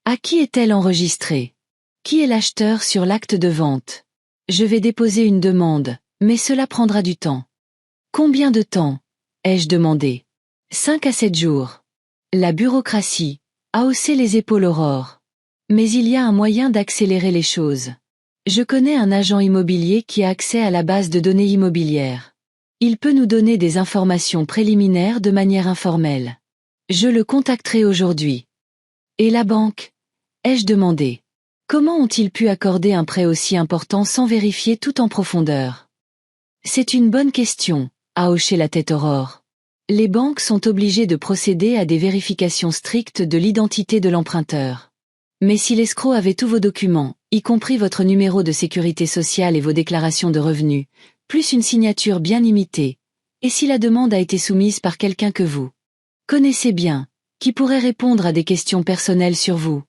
À qui est-elle enregistrée? Qui est l'acheteur sur l'acte de vente? Je vais déposer une demande, mais cela prendra du temps. Combien de temps? Ai-je demandé. 5 à 7 jours. La bureaucratie, a haussé les épaules Aurore. Mais il y a un moyen d'accélérer les choses. Je connais un agent immobilier qui a accès à la base de données immobilières. Il peut nous donner des informations préliminaires de manière informelle. Je le contacterai aujourd'hui. Et la banque? Ai-je demandé. Comment ont-ils pu accorder un prêt aussi important sans vérifier tout en profondeur? C'est une bonne question, a hoché la tête Aurore. Les banques sont obligées de procéder à des vérifications strictes de l'identité de l'emprunteur. Mais si l'escroc avait tous vos documents, y compris votre numéro de sécurité sociale et vos déclarations de revenus, plus une signature bien imitée, et si la demande a été soumise par quelqu'un que vous connaissez bien, qui pourrait répondre à des questions personnelles sur vous.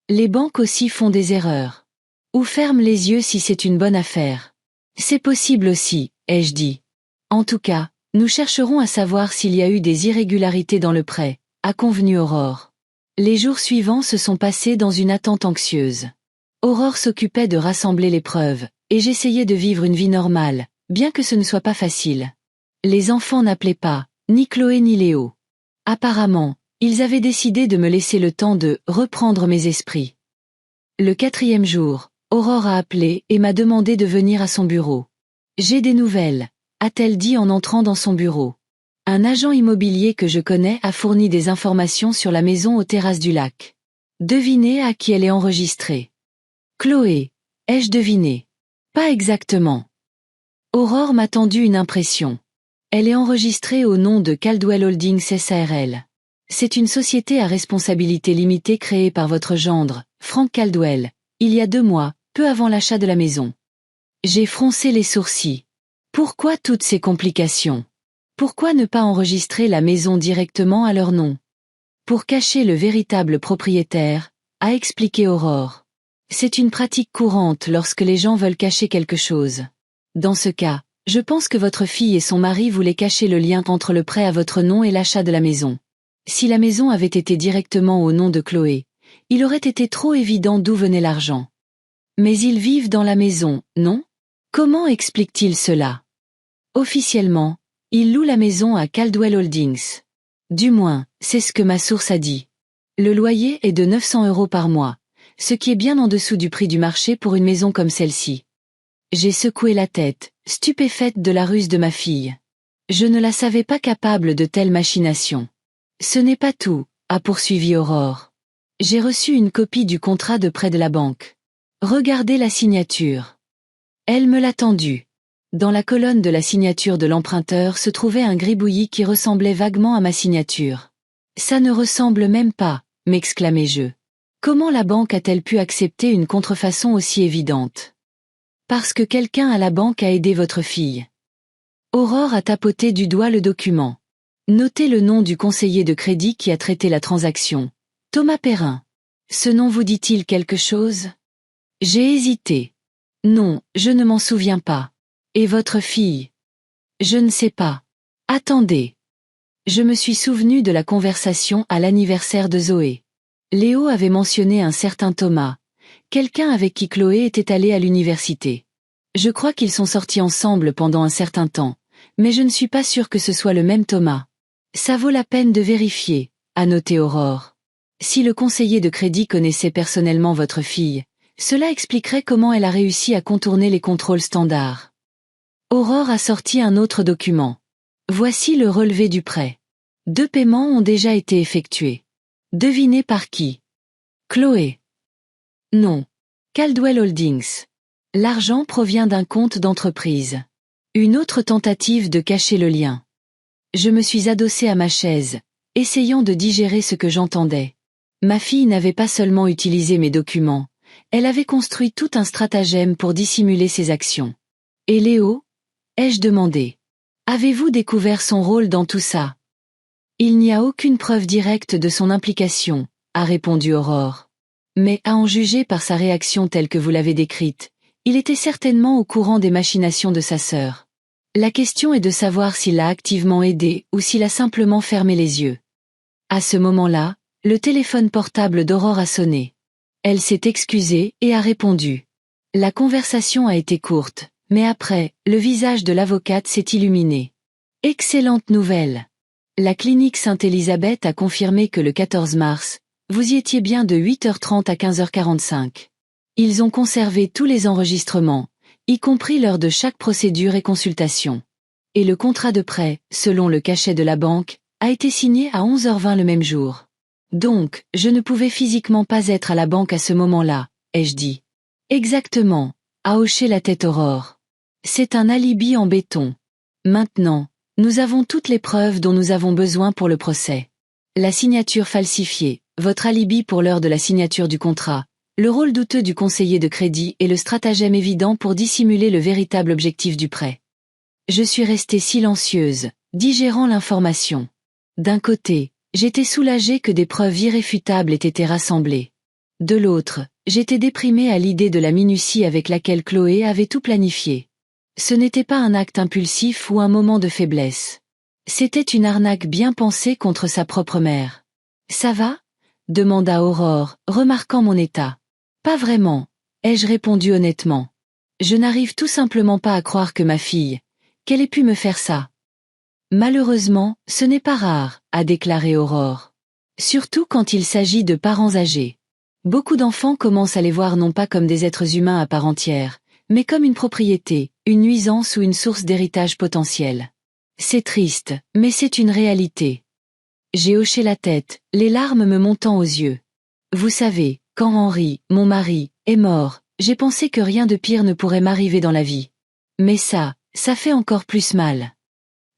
Les banques aussi font des erreurs. Ou ferment les yeux si c'est une bonne affaire. C'est possible aussi, ai-je dit. En tout cas, nous chercherons à savoir s'il y a eu des irrégularités dans le prêt, a convenu Aurore. Les jours suivants se sont passés dans une attente anxieuse. Aurore s'occupait de rassembler les preuves, et j'essayais de vivre une vie normale, bien que ce ne soit pas facile. Les enfants n'appelaient pas, ni Chloé ni Léo. Apparemment, ils avaient décidé de me laisser le temps de reprendre mes esprits. Le 4e jour, Aurore a appelé et m'a demandé de venir à son bureau. J'ai des nouvelles, a-t-elle dit en entrant dans son bureau. Un agent immobilier que je connais a fourni des informations sur la maison aux terrasses du lac. Devinez à qui elle est enregistrée. Chloé, ai-je deviné? Pas exactement. Aurore m'a tendu une impression. Elle est enregistrée au nom de Caldwell Holdings SARL. C'est une société à responsabilité limitée créée par votre gendre, Frank Caldwell, il y a 2 mois, peu avant l'achat de la maison. J'ai froncé les sourcils. Pourquoi toutes ces complications? Pourquoi ne pas enregistrer la maison directement à leur nom? Pour cacher le véritable propriétaire, a expliqué Aurore. C'est une pratique courante lorsque les gens veulent cacher quelque chose. Dans ce cas, je pense que votre fille et son mari voulaient cacher le lien entre le prêt à votre nom et l'achat de la maison. Si la maison avait été directement au nom de Chloé, il aurait été trop évident d'où venait l'argent. Mais ils vivent dans la maison, non? Comment explique-t-il cela? Officiellement, il loue la maison à Caldwell Holdings. Du moins, c'est ce que ma source a dit. Le loyer est de 900 € par mois, ce qui est bien en dessous du prix du marché pour une maison comme celle-ci. J'ai secoué la tête, stupéfaite de la ruse de ma fille. Je ne la savais pas capable de telles machinations. Ce n'est pas tout, a poursuivi Aurore. J'ai reçu une copie du contrat de prêt de la banque. Regardez la signature. Elle me l'a tendue. Dans la colonne de la signature de l'emprunteur se trouvait un gribouillis qui ressemblait vaguement à ma signature. Ça ne ressemble même pas, m'exclamai-je. Comment la banque a-t-elle pu accepter une contrefaçon aussi évidente? Parce que quelqu'un à la banque a aidé votre fille. Aurore a tapoté du doigt le document. Notez le nom du conseiller de crédit qui a traité la transaction. Thomas Perrin. Ce nom vous dit-il quelque chose? J'ai hésité. Non, je ne m'en souviens pas. Et votre fille? Je ne sais pas. Attendez. Je me suis souvenu de la conversation à l'anniversaire de Zoé. Léo avait mentionné un certain Thomas, quelqu'un avec qui Chloé était allée à l'université. Je crois qu'ils sont sortis ensemble pendant un certain temps, mais je ne suis pas sûre que ce soit le même Thomas. Ça vaut la peine de vérifier, a noté Aurore. Si le conseiller de crédit connaissait personnellement votre fille, cela expliquerait comment elle a réussi à contourner les contrôles standards. Aurore a sorti un autre document. Voici le relevé du prêt. 2 paiements ont déjà été effectués. Devinez par qui? Chloé. Non. Caldwell Holdings. L'argent provient d'un compte d'entreprise. Une autre tentative de cacher le lien. Je me suis adossée à ma chaise, essayant de digérer ce que j'entendais. Ma fille n'avait pas seulement utilisé mes documents, elle avait construit tout un stratagème pour dissimuler ses actions. Et Léo? Ai-je demandé. Avez-vous découvert son rôle dans tout ça? Il n'y a aucune preuve directe de son implication, a répondu Aurore. Mais à en juger par sa réaction telle que vous l'avez décrite, Il était certainement au courant des machinations de sa sœur. La question est de savoir s'il l'a activement aidé ou s'il a simplement fermé les yeux. À ce moment-là, le téléphone portable d'Aurore a sonné. Elle s'est excusée et a répondu. La conversation a été courte, mais après, le visage de l'avocate s'est illuminé. Excellente nouvelle. La clinique Sainte-Élisabeth a confirmé que le 14 mars, vous y étiez bien de 8h30 à 15h45. Ils ont conservé tous les enregistrements, y compris lors de chaque procédure et consultation. Et le contrat de prêt, selon le cachet de la banque, a été signé à 11h20 le même jour. Donc, je ne pouvais physiquement pas être à la banque à ce moment-là, ai-je dit. Exactement, a hoché la tête Aurore. C'est un alibi en béton. Maintenant, nous avons toutes les preuves dont nous avons besoin pour le procès. La signature falsifiée, votre alibi pour l'heure de la signature du contrat, le rôle douteux du conseiller de crédit et le stratagème évident pour dissimuler le véritable objectif du prêt. Je suis restée silencieuse, digérant l'information. D'un côté, j'étais soulagée que des preuves irréfutables aient été rassemblées. De l'autre, j'étais déprimée à l'idée de la minutie avec laquelle Chloé avait tout planifié. Ce n'était pas un acte impulsif ou un moment de faiblesse. C'était une arnaque bien pensée contre sa propre mère. « Ça va ?» demanda Aurore, remarquant mon état. « Pas vraiment, ai-je répondu honnêtement. Je n'arrive tout simplement pas à croire que ma fille, qu'elle ait pu me faire ça. » Malheureusement, ce n'est pas rare, a déclaré Aurore. Surtout quand il s'agit de parents âgés. Beaucoup d'enfants commencent à les voir non pas comme des êtres humains à part entière, mais comme une propriété, une nuisance ou une source d'héritage potentiel. C'est triste, mais c'est une réalité. J'ai hoché la tête, les larmes me montant aux yeux. Vous savez, quand Henri, mon mari, est mort, j'ai pensé que rien de pire ne pourrait m'arriver dans la vie. Mais ça fait encore plus mal.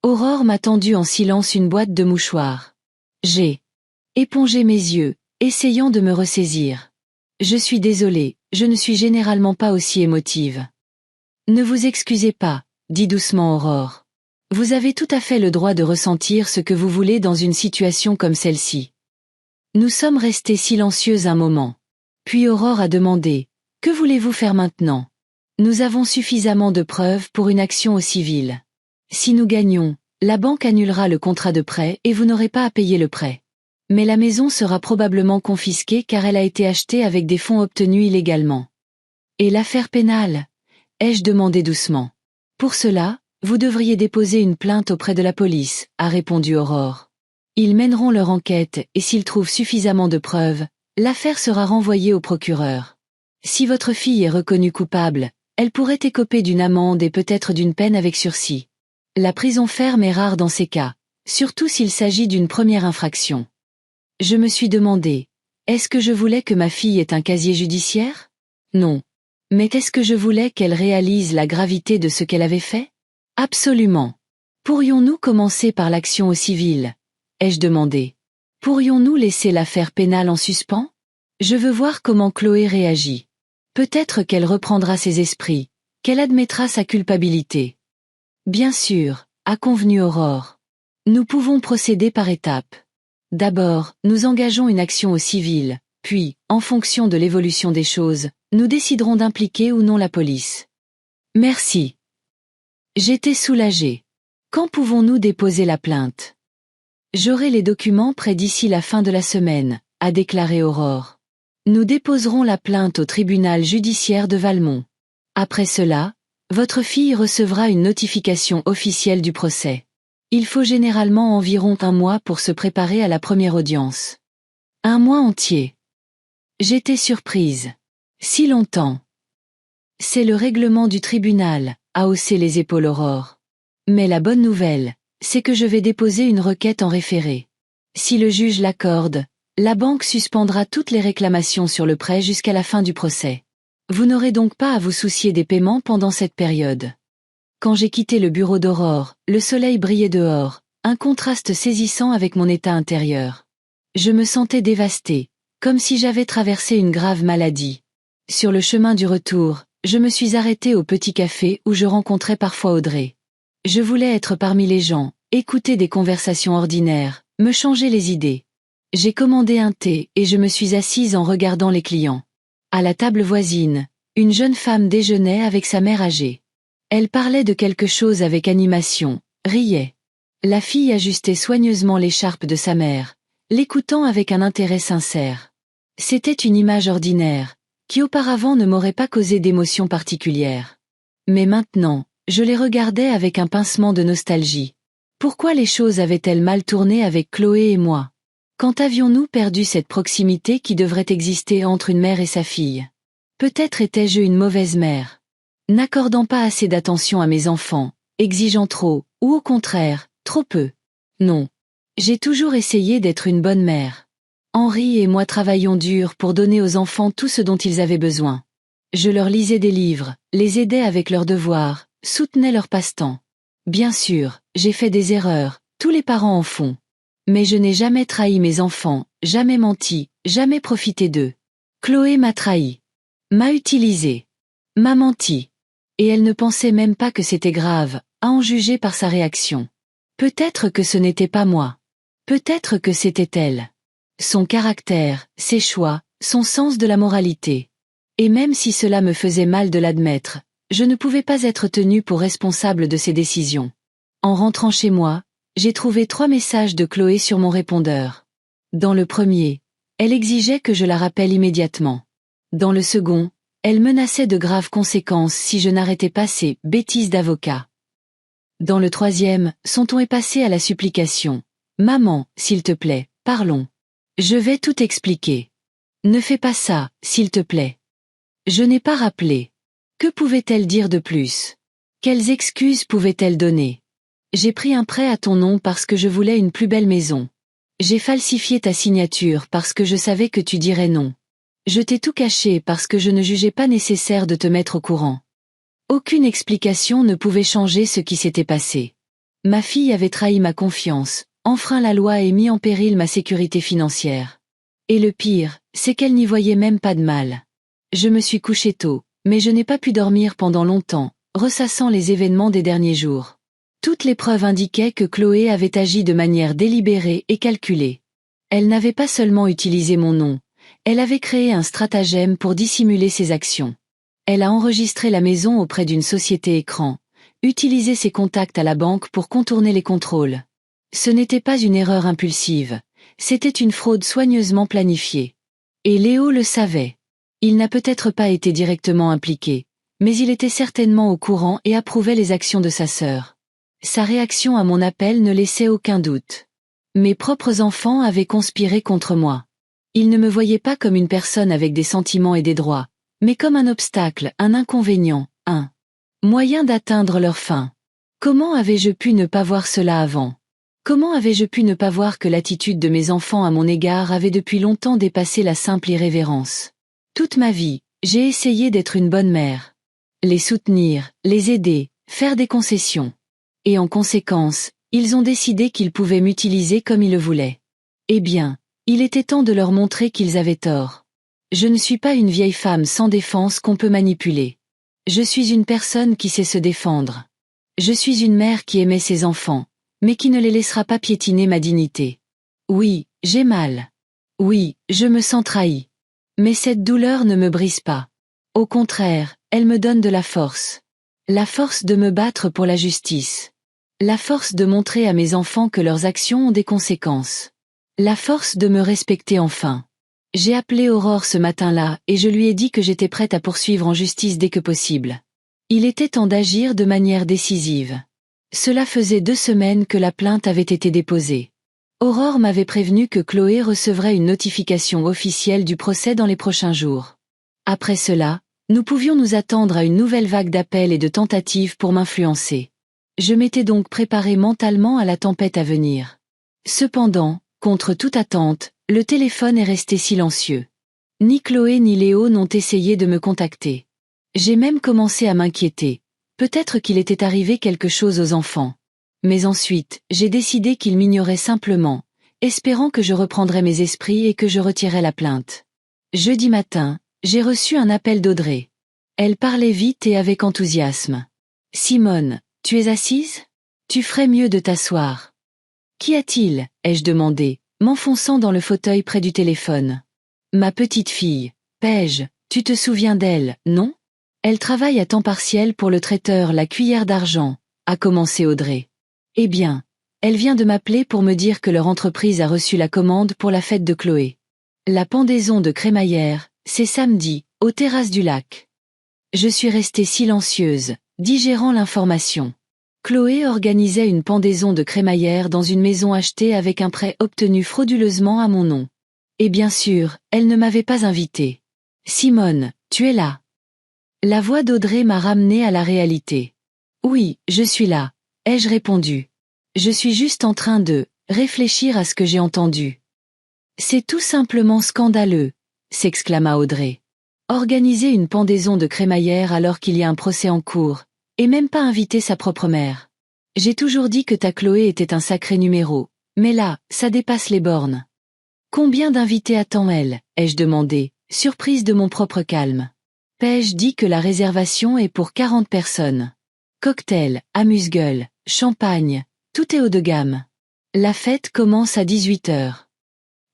Aurore m'a tendu en silence une boîte de mouchoirs. J'ai épongé mes yeux, essayant de me ressaisir. Je suis désolée, je ne suis généralement pas aussi émotive. Ne vous excusez pas, dit doucement Aurore. Vous avez tout à fait le droit de ressentir ce que vous voulez dans une situation comme celle-ci. Nous sommes restés silencieux un moment. Puis Aurore a demandé, « Que voulez-vous faire maintenant ? Nous avons suffisamment de preuves pour une action au civil. Si nous gagnons, la banque annulera le contrat de prêt et vous n'aurez pas à payer le prêt. Mais la maison sera probablement confisquée car elle a été achetée avec des fonds obtenus illégalement. Et l'affaire pénale ? Ai-je demandé doucement. Pour cela, vous devriez déposer une plainte auprès de la police, a répondu Aurore. Ils mèneront leur enquête et s'ils trouvent suffisamment de preuves, l'affaire sera renvoyée au procureur. Si votre fille est reconnue coupable, elle pourrait écoper d'une amende et peut-être d'une peine avec sursis. La prison ferme est rare dans ces cas, surtout s'il s'agit d'une première infraction. Je me suis demandé, est-ce que je voulais que ma fille ait un casier judiciaire ? Non. Mais est-ce que je voulais qu'elle réalise la gravité de ce qu'elle avait fait ? Absolument. Pourrions-nous commencer par l'action au civil ? Ai-je demandé. Pourrions-nous laisser l'affaire pénale en suspens ? Je veux voir comment Chloé réagit. Peut-être qu'elle reprendra ses esprits, qu'elle admettra sa culpabilité. Bien sûr, a convenu Aurore. Nous pouvons procéder par étapes. D'abord, nous engageons une action au civil, puis, en fonction de l'évolution des choses, nous déciderons d'impliquer ou non la police. Merci. J'étais soulagée. Quand pouvons-nous déposer la plainte ? J'aurai les documents prêts d'ici la fin de la semaine, a déclaré Aurore. Nous déposerons la plainte au tribunal judiciaire de Valmont. Après cela, votre fille recevra une notification officielle du procès. Il faut généralement environ 1 mois pour se préparer à la première audience. 1 mois entier. J'étais surprise. Si longtemps. C'est le règlement du tribunal, a haussé les épaules Aurore. Mais la bonne nouvelle, c'est que je vais déposer une requête en référé. Si le juge l'accorde, la banque suspendra toutes les réclamations sur le prêt jusqu'à la fin du procès. Vous n'aurez donc pas à vous soucier des paiements pendant cette période. Quand j'ai quitté le bureau d'Aurore, le soleil brillait dehors, un contraste saisissant avec mon état intérieur. Je me sentais dévastée, comme si j'avais traversé une grave maladie. Sur le chemin du retour, je me suis arrêtée au petit café où je rencontrais parfois Audrey. Je voulais être parmi les gens, écouter des conversations ordinaires, me changer les idées. J'ai commandé un thé et je me suis assise en regardant les clients. À la table voisine, Une jeune femme déjeunait avec sa mère âgée. Elle parlait de quelque chose avec animation, riait. La fille ajustait soigneusement l'écharpe de sa mère, l'écoutant avec un intérêt sincère. C'était une image ordinaire, qui auparavant ne m'aurait pas causé d'émotion particulière. Mais maintenant, je les regardais avec un pincement de nostalgie. Pourquoi les choses avaient-elles mal tourné avec Chloé et moi? Quand avions-nous perdu cette proximité qui devrait exister entre une mère et sa fille? Peut-être étais-je une mauvaise mère, n'accordant pas assez d'attention à mes enfants, exigeant trop, ou au contraire, trop peu. Non. J'ai toujours essayé d'être une bonne mère. Henri et moi travaillions dur pour donner aux enfants tout ce dont ils avaient besoin. Je leur lisais des livres, les aidais avec leurs devoirs, soutenais leur passe-temps. Bien sûr, j'ai fait des erreurs, tous les parents en font. Mais je n'ai jamais trahi mes enfants, jamais menti, jamais profité d'eux. Chloé m'a trahi. M'a utilisé. M'a menti. Et elle ne pensait même pas que c'était grave, à en juger par sa réaction. Peut-être que ce n'était pas moi. Peut-être que c'était elle. Son caractère, ses choix, son sens de la moralité. Et même si cela me faisait mal de l'admettre, je ne pouvais pas être tenue pour responsable de ses décisions. En rentrant chez moi, j'ai trouvé 3 messages de Chloé sur mon répondeur. Dans le premier, elle exigeait que je la rappelle immédiatement. Dans le second, elle menaçait de graves conséquences si je n'arrêtais pas ces bêtises d'avocat. Dans le troisième, son ton est passé à la supplication. « Maman, s'il te plaît, parlons. Je vais tout expliquer. Ne fais pas ça, s'il te plaît. » Je n'ai pas rappelé. Que pouvait-elle dire de plus? Quelles excuses pouvait-elle donner? J'ai pris un prêt à ton nom parce que je voulais une plus belle maison. J'ai falsifié ta signature parce que je savais que tu dirais non. Je t'ai tout caché parce que je ne jugeais pas nécessaire de te mettre au courant. Aucune explication ne pouvait changer ce qui s'était passé. Ma fille avait trahi ma confiance, enfreint la loi et mis en péril ma sécurité financière. Et le pire, c'est qu'elle n'y voyait même pas de mal. Je me suis couché tôt, mais je n'ai pas pu dormir pendant longtemps, ressassant les événements des derniers jours. Toutes les preuves indiquaient que Chloé avait agi de manière délibérée et calculée. Elle n'avait pas seulement utilisé mon nom, elle avait créé un stratagème pour dissimuler ses actions. Elle a enregistré la maison auprès d'une société écran, utilisé ses contacts à la banque pour contourner les contrôles. Ce n'était pas une erreur impulsive, c'était une fraude soigneusement planifiée. Et Léo le savait. Il n'a peut-être pas été directement impliqué, mais il était certainement au courant et approuvait les actions de sa sœur. Sa réaction à mon appel ne laissait aucun doute. Mes propres enfants avaient conspiré contre moi. Ils ne me voyaient pas comme une personne avec des sentiments et des droits, mais comme un obstacle, un inconvénient, un moyen d'atteindre leur fin. Comment avais-je pu ne pas voir cela avant? Comment avais-je pu ne pas voir que l'attitude de mes enfants à mon égard avait depuis longtemps dépassé la simple irrévérence? Toute ma vie, j'ai essayé d'être une bonne mère. Les soutenir, les aider, faire des concessions. Et en conséquence, ils ont décidé qu'ils pouvaient m'utiliser comme ils le voulaient. Eh bien, il était temps de leur montrer qu'ils avaient tort. Je ne suis pas une vieille femme sans défense qu'on peut manipuler. Je suis une personne qui sait se défendre. Je suis une mère qui aimait ses enfants, mais qui ne les laissera pas piétiner ma dignité. Oui, j'ai mal. Oui, je me sens trahie. Mais cette douleur ne me brise pas. Au contraire, elle me donne de la force. La force de me battre pour la justice. La force de montrer à mes enfants que leurs actions ont des conséquences. La force de me respecter enfin. J'ai appelé Aurore ce matin-là et je lui ai dit que j'étais prête à poursuivre en justice dès que possible. Il était temps d'agir de manière décisive. Cela faisait 2 semaines que la plainte avait été déposée. Aurore m'avait prévenu que Chloé recevrait une notification officielle du procès dans les prochains jours. Après cela, nous pouvions nous attendre à une nouvelle vague d'appels et de tentatives pour m'influencer. Je m'étais donc préparé mentalement à la tempête à venir. Cependant, contre toute attente, le téléphone est resté silencieux. Ni Chloé ni Léo n'ont essayé de me contacter. J'ai même commencé à m'inquiéter. Peut-être qu'il était arrivé quelque chose aux enfants. Mais ensuite, j'ai décidé qu'ils m'ignoraient simplement, espérant que je reprendrais mes esprits et que je retirais la plainte. Jeudi matin, j'ai reçu un appel d'Audrey. Elle parlait vite et avec enthousiasme. « Simone, tu es assise? Tu ferais mieux de t'asseoir. »« Qu'y a-t-il » ai-je demandé, m'enfonçant dans le fauteuil près du téléphone. « Ma petite fille, Paige, tu te souviens d'elle, non ? Elle travaille à temps partiel pour le traiteur La Cuillère d'Argent, a commencé Audrey. Eh bien, elle vient de m'appeler pour me dire que leur entreprise a reçu la commande pour la fête de Chloé. La pendaison de crémaillère, c'est samedi, aux terrasses du lac. Je suis restée silencieuse, digérant l'information. Chloé organisait une pendaison de crémaillère dans une maison achetée avec un prêt obtenu frauduleusement à mon nom. Et bien sûr, elle ne m'avait pas invitée. Simone, tu es là. La voix d'Audrey m'a ramenée à la réalité. Oui, je suis là, ai-je répondu. Je suis juste en train de réfléchir à ce que j'ai entendu. C'est tout simplement scandaleux, s'exclama Audrey. Organiser une pendaison de crémaillère alors qu'il y a un procès en cours, et même pas inviter sa propre mère. J'ai toujours dit que ta Chloé était un sacré numéro, mais là, ça dépasse les bornes. Combien d'invités attend elle, ai-je demandé, surprise de mon propre calme. Paige dit que la réservation est pour 40 personnes. Cocktail, amuse-gueule, champagne, tout est haut de gamme. La fête commence à 18h.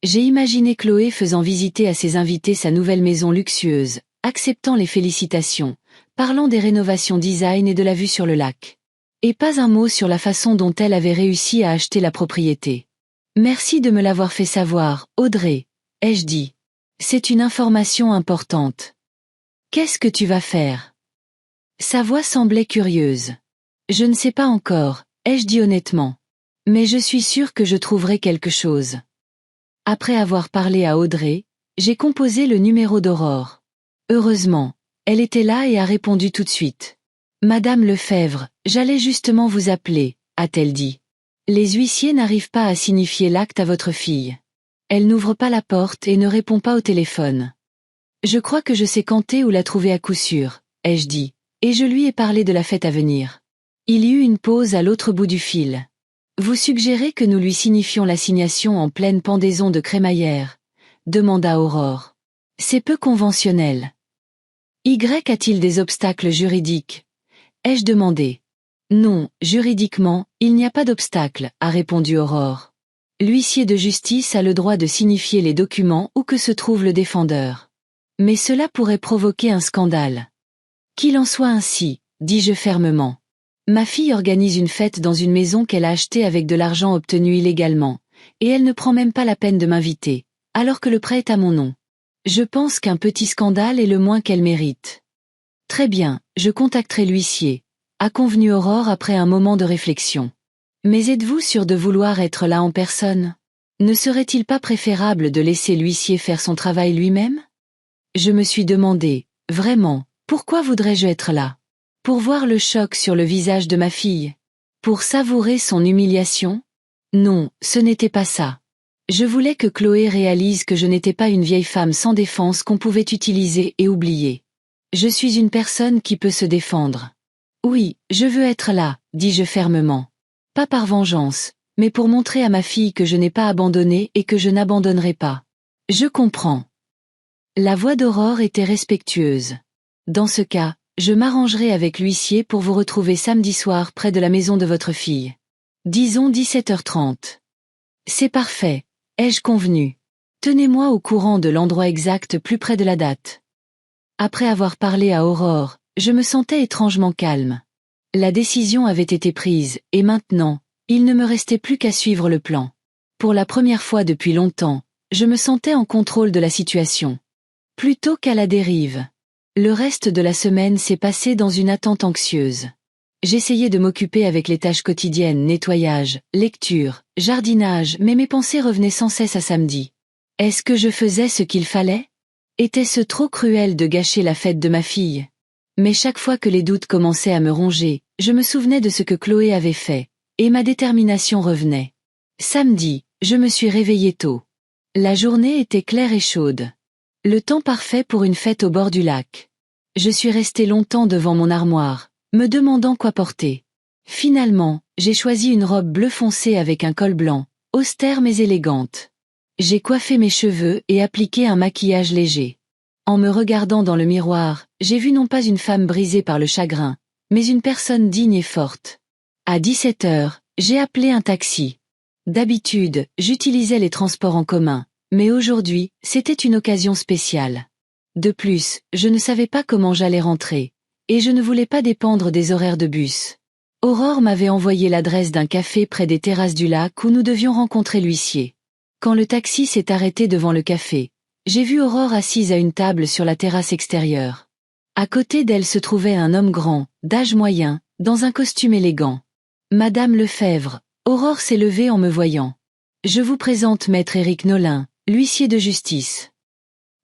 J'ai imaginé Chloé faisant visiter à ses invités sa nouvelle maison luxueuse, acceptant les félicitations, parlant des rénovations design et de la vue sur le lac. Et pas un mot sur la façon dont elle avait réussi à acheter la propriété. Merci de me l'avoir fait savoir, Audrey, ai-je dit. C'est une information importante. Qu'est-ce que tu vas faire? Sa voix semblait curieuse. Je ne sais pas encore, ai-je dit honnêtement. Mais je suis sûre que je trouverai quelque chose. Après avoir parlé à Audrey, j'ai composé le numéro d'Aurore. Heureusement, elle était là et a répondu tout de suite. Madame Lefebvre, j'allais justement vous appeler, a-t-elle dit. Les huissiers n'arrivent pas à signifier l'acte à votre fille. Elle n'ouvre pas la porte et ne répond pas au téléphone. Je crois que je sais quand où la trouver à coup sûr, ai-je dit, et je lui ai parlé de la fête à venir. Il y eut une pause à l'autre bout du fil. Vous suggérez que nous lui signifions l'assignation en pleine pendaison de crémaillère, demanda Aurore. C'est peu conventionnel. Y a-t-il des obstacles juridiques? Ai-je demandé. Non, juridiquement, il n'y a pas d'obstacle, a répondu Aurore. L'huissier de justice a le droit de signifier les documents où que se trouve le défendeur. Mais cela pourrait provoquer un scandale. Qu'il en soit ainsi, dis-je fermement. Ma fille organise une fête dans une maison qu'elle a achetée avec de l'argent obtenu illégalement, et elle ne prend même pas la peine de m'inviter, alors que le prêt est à mon nom. Je pense qu'un petit scandale est le moins qu'elle mérite. Très bien, je contacterai l'huissier, a convenu Aurore après un moment de réflexion. Mais êtes-vous sûr de vouloir être là en personne? Ne serait-il pas préférable de laisser l'huissier faire son travail lui-même? Je me suis demandé, vraiment, pourquoi voudrais-je être là? Pour voir le choc sur le visage de ma fille? Pour savourer son humiliation? Non, ce n'était pas ça. Je voulais que Chloé réalise que je n'étais pas une vieille femme sans défense qu'on pouvait utiliser et oublier. Je suis une personne qui peut se défendre. Oui, je veux être là, dis-je fermement. Pas par vengeance, mais pour montrer à ma fille que je n'ai pas abandonné et que je n'abandonnerai pas. Je comprends. La voix d'Aurore était respectueuse. Dans ce cas, je m'arrangerai avec l'huissier pour vous retrouver samedi soir près de la maison de votre fille. Disons 17h30. C'est parfait, ai-je convenu. Tenez-moi au courant de l'endroit exact plus près de la date. Après avoir parlé à Aurore, je me sentais étrangement calme. La décision avait été prise, et maintenant, il ne me restait plus qu'à suivre le plan. Pour la première fois depuis longtemps, je me sentais en contrôle de la situation. Plutôt qu'à la dérive. Le reste de la semaine s'est passé dans une attente anxieuse. J'essayais de m'occuper avec les tâches quotidiennes, nettoyage, lecture, jardinage, mais mes pensées revenaient sans cesse à samedi. Est-ce que je faisais ce qu'il fallait? Était-ce trop cruel de gâcher la fête de ma fille? Mais chaque fois que les doutes commençaient à me ronger, je me souvenais de ce que Chloé avait fait, et ma détermination revenait. Samedi, je me suis réveillée tôt. La journée était claire et chaude. Le temps parfait pour une fête au bord du lac. Je suis restée longtemps devant mon armoire, me demandant quoi porter. Finalement, j'ai choisi une robe bleu foncé avec un col blanc, austère mais élégante. J'ai coiffé mes cheveux et appliqué un maquillage léger. En me regardant dans le miroir, j'ai vu non pas une femme brisée par le chagrin, mais une personne digne et forte. À 17h, j'ai appelé un taxi. D'habitude, j'utilisais les transports en commun. Mais aujourd'hui, c'était une occasion spéciale. De plus, je ne savais pas comment j'allais rentrer, et je ne voulais pas dépendre des horaires de bus. Aurore m'avait envoyé l'adresse d'un café près des terrasses du lac où nous devions rencontrer l'huissier. Quand le taxi s'est arrêté devant le café, j'ai vu Aurore assise à une table sur la terrasse extérieure. À côté d'elle se trouvait un homme grand, d'âge moyen, dans un costume élégant. « Madame Lefebvre », Aurore s'est levée en me voyant. « Je vous présente Maître Éric Nolin, l'huissier de justice. »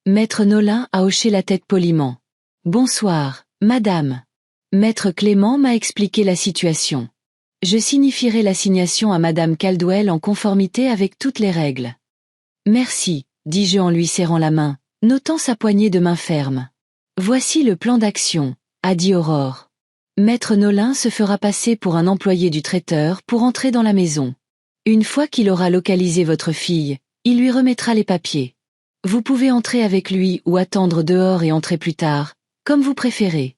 Maître Nolin a hoché la tête poliment. « Bonsoir, madame. » Maître Clément m'a expliqué la situation. Je signifierai l'assignation à madame Caldwell en conformité avec toutes les règles. « Merci », dis-je en lui serrant la main, notant sa poignée de main ferme. « Voici le plan d'action », a dit Aurore. Maître Nolin se fera passer pour un employé du traiteur pour entrer dans la maison. Une fois qu'il aura localisé votre fille, il lui remettra les papiers. Vous pouvez entrer avec lui ou attendre dehors et entrer plus tard, comme vous préférez.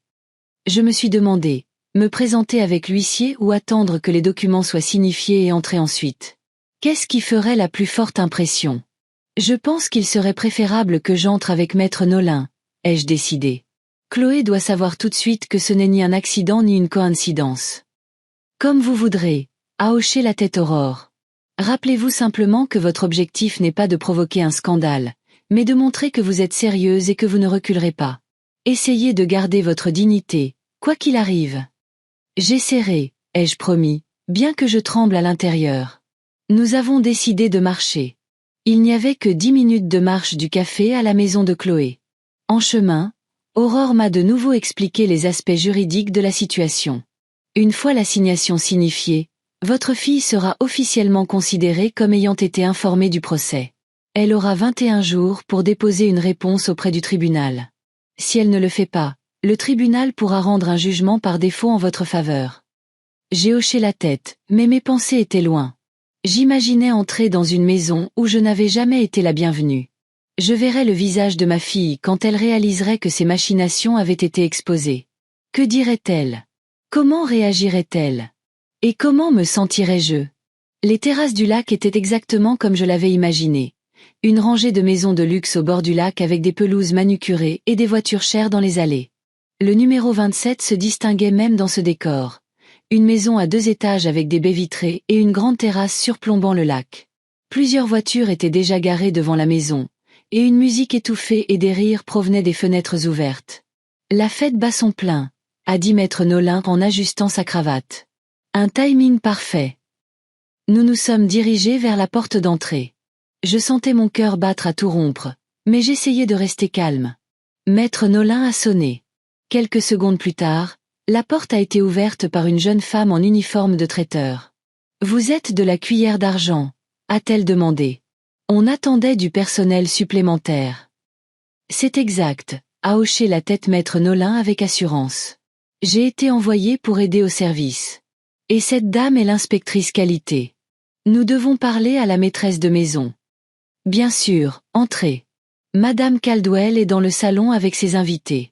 Je me suis demandé, me présenter avec l'huissier ou attendre que les documents soient signifiés et entrer ensuite. Qu'est-ce qui ferait la plus forte impression? Je pense qu'il serait préférable que j'entre avec Maître Nolin, ai-je décidé. Chloé doit savoir tout de suite que ce n'est ni un accident ni une coïncidence. Comme vous voudrez, a hoché la tête Aurore. Rappelez-vous simplement que votre objectif n'est pas de provoquer un scandale, mais de montrer que vous êtes sérieuse et que vous ne reculerez pas. Essayez de garder votre dignité, quoi qu'il arrive. J'essaierai, ai-je promis, bien que je tremble à l'intérieur. Nous avons décidé de marcher. Il n'y avait que 10 minutes de marche du café à la maison de Chloé. En chemin, Aurore m'a de nouveau expliqué les aspects juridiques de la situation. Une fois l'assignation signifiée, votre fille sera officiellement considérée comme ayant été informée du procès. Elle aura 21 jours pour déposer une réponse auprès du tribunal. Si elle ne le fait pas, le tribunal pourra rendre un jugement par défaut en votre faveur. J'ai hoché la tête, mais mes pensées étaient loin. J'imaginais entrer dans une maison où je n'avais jamais été la bienvenue. Je verrais le visage de ma fille quand elle réaliserait que ses machinations avaient été exposées. Que dirait-elle? Comment réagirait-elle? Et comment me sentirais-je? Les terrasses du lac étaient exactement comme je l'avais imaginé. Une rangée de maisons de luxe au bord du lac avec des pelouses manucurées et des voitures chères dans les allées. Le numéro 27 se distinguait même dans ce décor. Une maison à 2 étages avec des baies vitrées et une grande terrasse surplombant le lac. Plusieurs voitures étaient déjà garées devant la maison, et une musique étouffée et des rires provenaient des fenêtres ouvertes. La fête bat son plein, a dit Maître Nolin en ajustant sa cravate. Un timing parfait. Nous nous sommes dirigés vers la porte d'entrée. Je sentais mon cœur battre à tout rompre, mais j'essayais de rester calme. Maître Nolin a sonné. Quelques secondes plus tard, la porte a été ouverte par une jeune femme en uniforme de traiteur. « Vous êtes de la Cuillère d'Argent ?» a-t-elle demandé. On attendait du personnel supplémentaire. « C'est exact », a hoché la tête Maître Nolin avec assurance. « J'ai été envoyé pour aider au service. Et cette dame est l'inspectrice qualité. Nous devons parler à la maîtresse de maison. » Bien sûr, entrez. Madame Caldwell est dans le salon avec ses invités.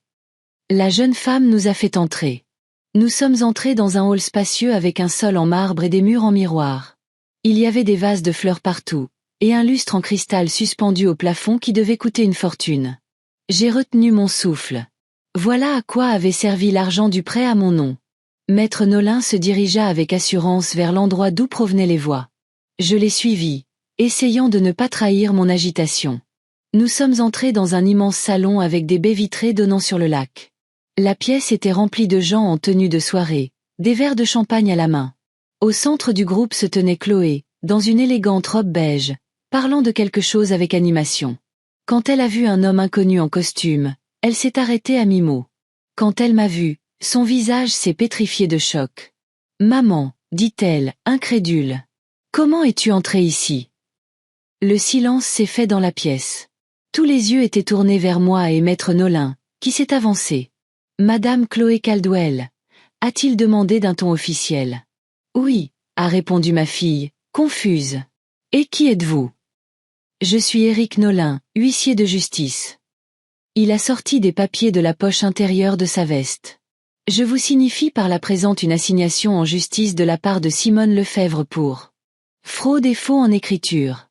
La jeune femme nous a fait entrer. Nous sommes entrés dans un hall spacieux avec un sol en marbre et des murs en miroir. Il y avait des vases de fleurs partout, et un lustre en cristal suspendu au plafond qui devait coûter une fortune. J'ai retenu mon souffle. Voilà à quoi avait servi l'argent du prêt à mon nom. Maître Nolin se dirigea avec assurance vers l'endroit d'où provenaient les voix. Je l'ai suivi, essayant de ne pas trahir mon agitation. Nous sommes entrés dans un immense salon avec des baies vitrées donnant sur le lac. La pièce était remplie de gens en tenue de soirée, des verres de champagne à la main. Au centre du groupe se tenait Chloé, dans une élégante robe beige, parlant de quelque chose avec animation. Quand elle a vu un homme inconnu en costume, elle s'est arrêtée à mi-mot. Quand elle m'a vu, son visage s'est pétrifié de choc. « Maman, dit-elle, incrédule. Comment es-tu entrée ici ?» Le silence s'est fait dans la pièce. Tous les yeux étaient tournés vers moi et Maître Nolin, qui s'est avancé. « Madame Chloé Caldwell ?» a-t-il demandé d'un ton officiel. « Oui », a répondu ma fille, confuse. « Et qui êtes-vous » ? « Je suis Éric Nolin, huissier de justice. » Il a sorti des papiers de la poche intérieure de sa veste. « Je vous signifie par la présente une assignation en justice de la part de Simone Lefebvre pour fraude et faux en écriture. »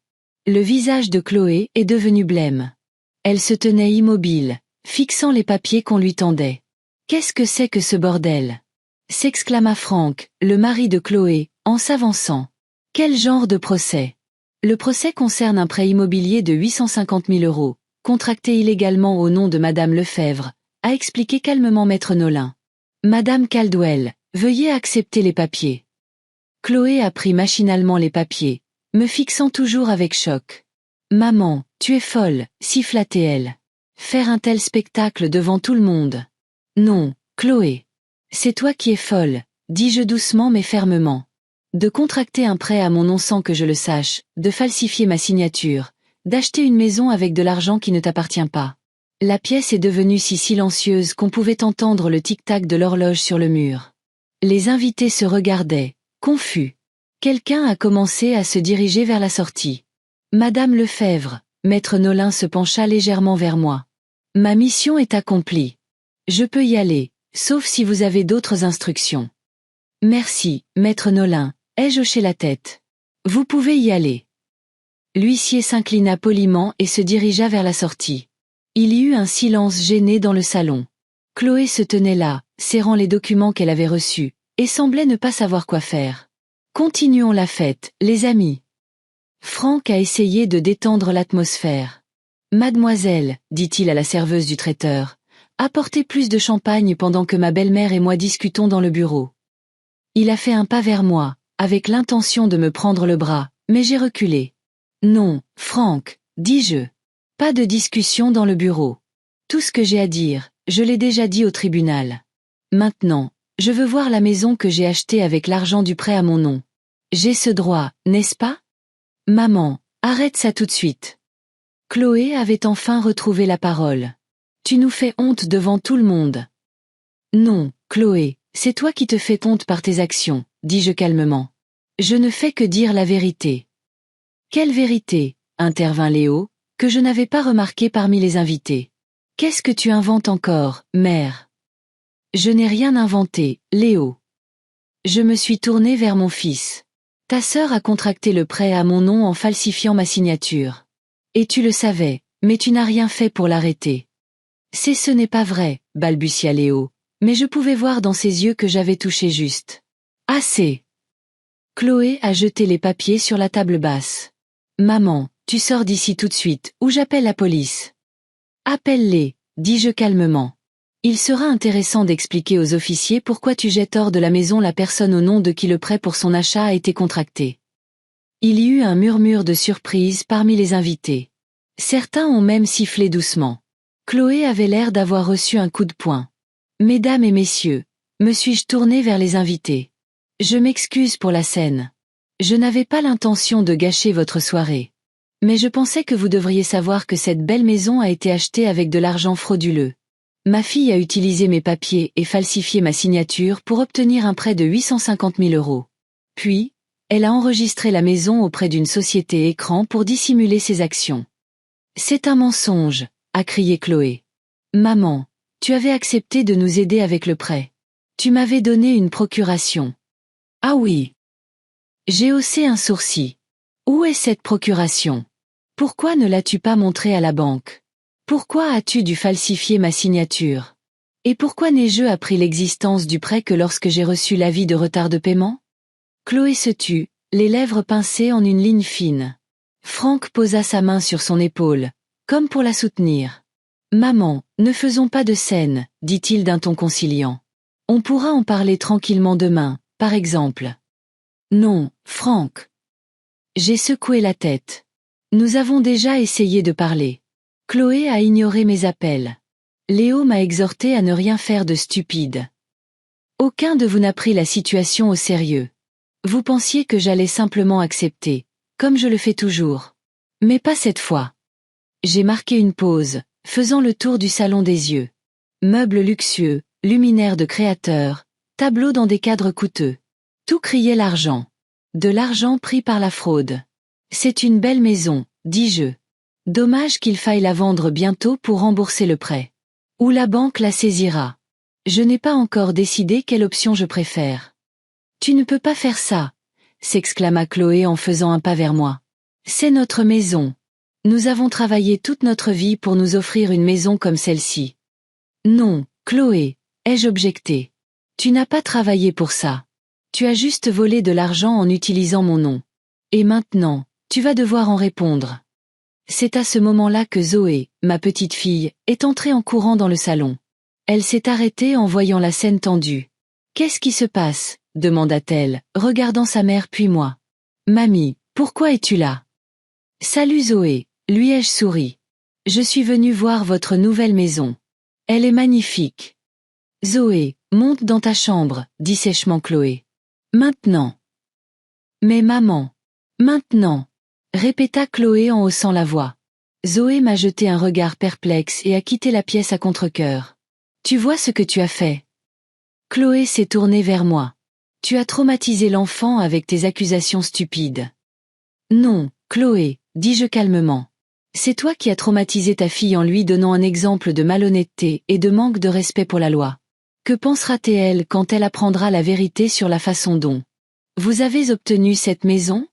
Le visage de Chloé est devenu blême. Elle se tenait immobile, fixant les papiers qu'on lui tendait. Qu'est-ce que c'est que ce bordel? S'exclama Franck, le mari de Chloé, en s'avançant. Quel genre de procès? Le procès concerne un prêt immobilier de 850 000 euros, contracté illégalement au nom de Madame Lefebvre, a expliqué calmement Maître Nolin. Madame Caldwell, veuillez accepter les papiers. Chloé a pris machinalement les papiers, me fixant toujours avec choc. Maman, tu es folle, siffla-t-elle. Faire un tel spectacle devant tout le monde. Non, Chloé. C'est toi qui es folle, dis-je doucement mais fermement. De contracter un prêt à mon nom sans que je le sache, de falsifier ma signature, d'acheter une maison avec de l'argent qui ne t'appartient pas. La pièce est devenue si silencieuse qu'on pouvait entendre le tic-tac de l'horloge sur le mur. Les invités se regardaient, confus. Quelqu'un a commencé à se diriger vers la sortie. Madame Lefebvre, Maître Nolin se pencha légèrement vers moi. Ma mission est accomplie. Je peux y aller, sauf si vous avez d'autres instructions. Merci, Maître Nolin, ai-je hoché la tête. Vous pouvez y aller. L'huissier s'inclina poliment et se dirigea vers la sortie. Il y eut un silence gêné dans le salon. Chloé se tenait là, serrant les documents qu'elle avait reçus, et semblait ne pas savoir quoi faire. Continuons la fête, les amis. Franck a essayé de détendre l'atmosphère. Mademoiselle, dit-il à la serveuse du traiteur, apportez plus de champagne pendant que ma belle-mère et moi discutons dans le bureau. Il a fait un pas vers moi, avec l'intention de me prendre le bras, mais j'ai reculé. Non, Franck, dis-je. Pas de discussion dans le bureau. Tout ce que j'ai à dire, je l'ai déjà dit au tribunal. Maintenant, je veux voir la maison que j'ai achetée avec l'argent du prêt à mon nom. J'ai ce droit, n'est-ce pas? Maman, arrête ça tout de suite. Chloé avait enfin retrouvé la parole. Tu nous fais honte devant tout le monde. Non, Chloé, c'est toi qui te fais honte par tes actions, dis-je calmement. Je ne fais que dire la vérité. Quelle vérité, intervint Léo, que je n'avais pas remarqué parmi les invités. Qu'est-ce que tu inventes encore, mère? Je n'ai rien inventé, Léo. Je me suis tournée vers mon fils. Ta sœur a contracté le prêt à mon nom en falsifiant ma signature. Et tu le savais, mais tu n'as rien fait pour l'arrêter. Ce n'est pas vrai, balbutia Léo, mais je pouvais voir dans ses yeux que j'avais touché juste. Assez. Chloé a jeté les papiers sur la table basse. Maman, tu sors d'ici tout de suite, ou j'appelle la police. Appelle-les, dis-je calmement. Il sera intéressant d'expliquer aux officiers pourquoi tu jettes hors de la maison la personne au nom de qui le prêt pour son achat a été contracté. Il y eut un murmure de surprise parmi les invités. Certains ont même sifflé doucement. Chloé avait l'air d'avoir reçu un coup de poing. Mesdames et messieurs, me suis-je tournée vers les invités. Je m'excuse pour la scène. Je n'avais pas l'intention de gâcher votre soirée. Mais je pensais que vous devriez savoir que cette belle maison a été achetée avec de l'argent frauduleux. Ma fille a utilisé mes papiers et falsifié ma signature pour obtenir un prêt de 850 000 euros. Puis, elle a enregistré la maison auprès d'une société écran pour dissimuler ses actions. C'est un mensonge, a crié Chloé. Maman, tu avais accepté de nous aider avec le prêt. Tu m'avais donné une procuration. Ah oui. J'ai haussé un sourcil. Où est cette procuration? Pourquoi ne l'as-tu pas montrée à la banque? Pourquoi as-tu dû falsifier ma signature? Et pourquoi n'ai-je appris l'existence du prêt que lorsque j'ai reçu l'avis de retard de paiement? Chloé se tut, les lèvres pincées en une ligne fine. Franck posa sa main sur son épaule, comme pour la soutenir. Maman, ne faisons pas de scène, dit-il d'un ton conciliant. On pourra en parler tranquillement demain, par exemple. Non, Franck. J'ai secoué la tête. Nous avons déjà essayé de parler. Chloé a ignoré mes appels. Léo m'a exhorté à ne rien faire de stupide. Aucun de vous n'a pris la situation au sérieux. Vous pensiez que j'allais simplement accepter, comme je le fais toujours. Mais pas cette fois. J'ai marqué une pause, faisant le tour du salon des yeux. Meubles luxueux, luminaires de créateurs, tableaux dans des cadres coûteux. Tout criait l'argent. De l'argent pris par la fraude. C'est une belle maison, dis-je. Dommage qu'il faille la vendre bientôt pour rembourser le prêt. Ou la banque la saisira. Je n'ai pas encore décidé quelle option je préfère. Tu ne peux pas faire ça, s'exclama Chloé en faisant un pas vers moi. C'est notre maison. Nous avons travaillé toute notre vie pour nous offrir une maison comme celle-ci. Non, Chloé, ai-je objecté. Tu n'as pas travaillé pour ça. Tu as juste volé de l'argent en utilisant mon nom. Et maintenant, tu vas devoir en répondre. C'est à ce moment-là que Zoé, ma petite fille, est entrée en courant dans le salon. Elle s'est arrêtée en voyant la scène tendue. « Qu'est-ce qui se passe ?» demanda-t-elle, regardant sa mère puis moi. « Mamie, pourquoi es-tu là ?»« Salut Zoé, lui ai-je souri. Je suis venue voir votre nouvelle maison. Elle est magnifique. »« Zoé, monte dans ta chambre, » dit sèchement Chloé. « Maintenant. »« Mais maman. »« Maintenant. » répéta Chloé en haussant la voix. Zoé m'a jeté un regard perplexe et a quitté la pièce à contre-cœur. « Tu vois ce que tu as fait ?» Chloé s'est tournée vers moi. « Tu as traumatisé l'enfant avec tes accusations stupides. »« Non, Chloé, dis-je calmement. C'est toi qui as traumatisé ta fille en lui donnant un exemple de malhonnêteté et de manque de respect pour la loi. Que pensera-t-elle quand elle apprendra la vérité sur la façon dont vous avez obtenu cette maison ?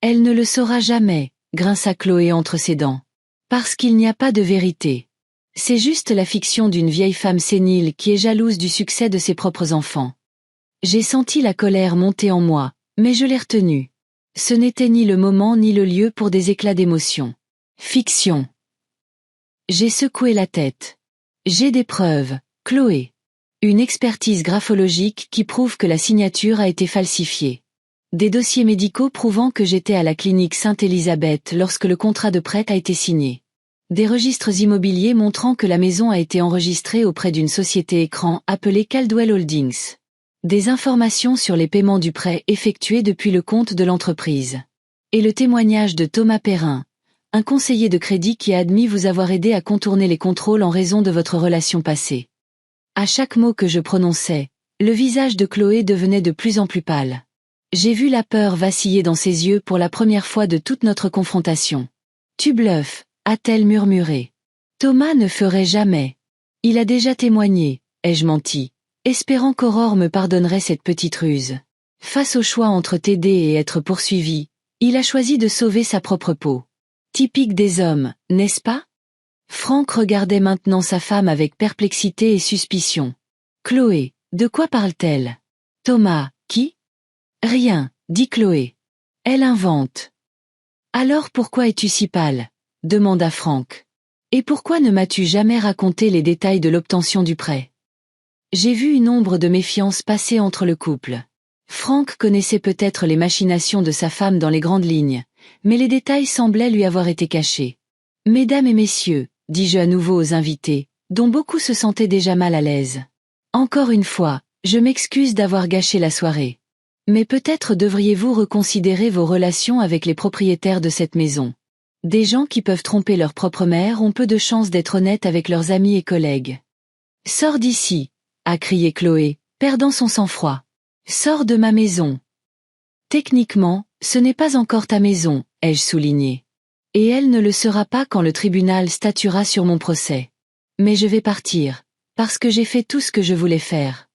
Elle ne le saura jamais, grinça Chloé entre ses dents. Parce qu'il n'y a pas de vérité. C'est juste la fiction d'une vieille femme sénile qui est jalouse du succès de ses propres enfants. J'ai senti la colère monter en moi, mais je l'ai retenue. Ce n'était ni le moment ni le lieu pour des éclats d'émotion. Fiction. J'ai secoué la tête. J'ai des preuves, Chloé. Une expertise graphologique qui prouve que la signature a été falsifiée. Des dossiers médicaux prouvant que j'étais à la clinique Sainte-Élisabeth lorsque le contrat de prêt a été signé. Des registres immobiliers montrant que la maison a été enregistrée auprès d'une société écran appelée Caldwell Holdings. Des informations sur les paiements du prêt effectués depuis le compte de l'entreprise. Et le témoignage de Thomas Perrin, un conseiller de crédit qui a admis vous avoir aidé à contourner les contrôles en raison de votre relation passée. À chaque mot que je prononçais, le visage de Chloé devenait de plus en plus pâle. J'ai vu la peur vaciller dans ses yeux pour la première fois de toute notre confrontation. « Tu bluffes », a-t-elle murmuré. « Thomas ne ferait jamais. Il a déjà témoigné, ai-je menti, espérant qu'Aurore me pardonnerait cette petite ruse. Face au choix entre t'aider et être poursuivi, il a choisi de sauver sa propre peau. Typique des hommes, n'est-ce pas ?» Franck regardait maintenant sa femme avec perplexité et suspicion. « Chloé, de quoi parle-t-elle ? Thomas, qui ? » Rien, dit Chloé. Elle invente. Alors pourquoi es-tu si pâle ? Demanda Franck. Et pourquoi ne m'as-tu jamais raconté les détails de l'obtention du prêt ? J'ai vu une ombre de méfiance passer entre le couple. Franck connaissait peut-être les machinations de sa femme dans les grandes lignes, mais les détails semblaient lui avoir été cachés. Mesdames et messieurs, dis-je à nouveau aux invités, dont beaucoup se sentaient déjà mal à l'aise. Encore une fois, je m'excuse d'avoir gâché la soirée. Mais peut-être devriez-vous reconsidérer vos relations avec les propriétaires de cette maison. Des gens qui peuvent tromper leur propre mère ont peu de chances d'être honnêtes avec leurs amis et collègues. « Sors d'ici !» a crié Chloé, perdant son sang-froid. « Sors de ma maison !» Techniquement, ce n'est pas encore ta maison, ai-je souligné. Et elle ne le sera pas quand le tribunal statuera sur mon procès. Mais je vais partir, parce que j'ai fait tout ce que je voulais faire.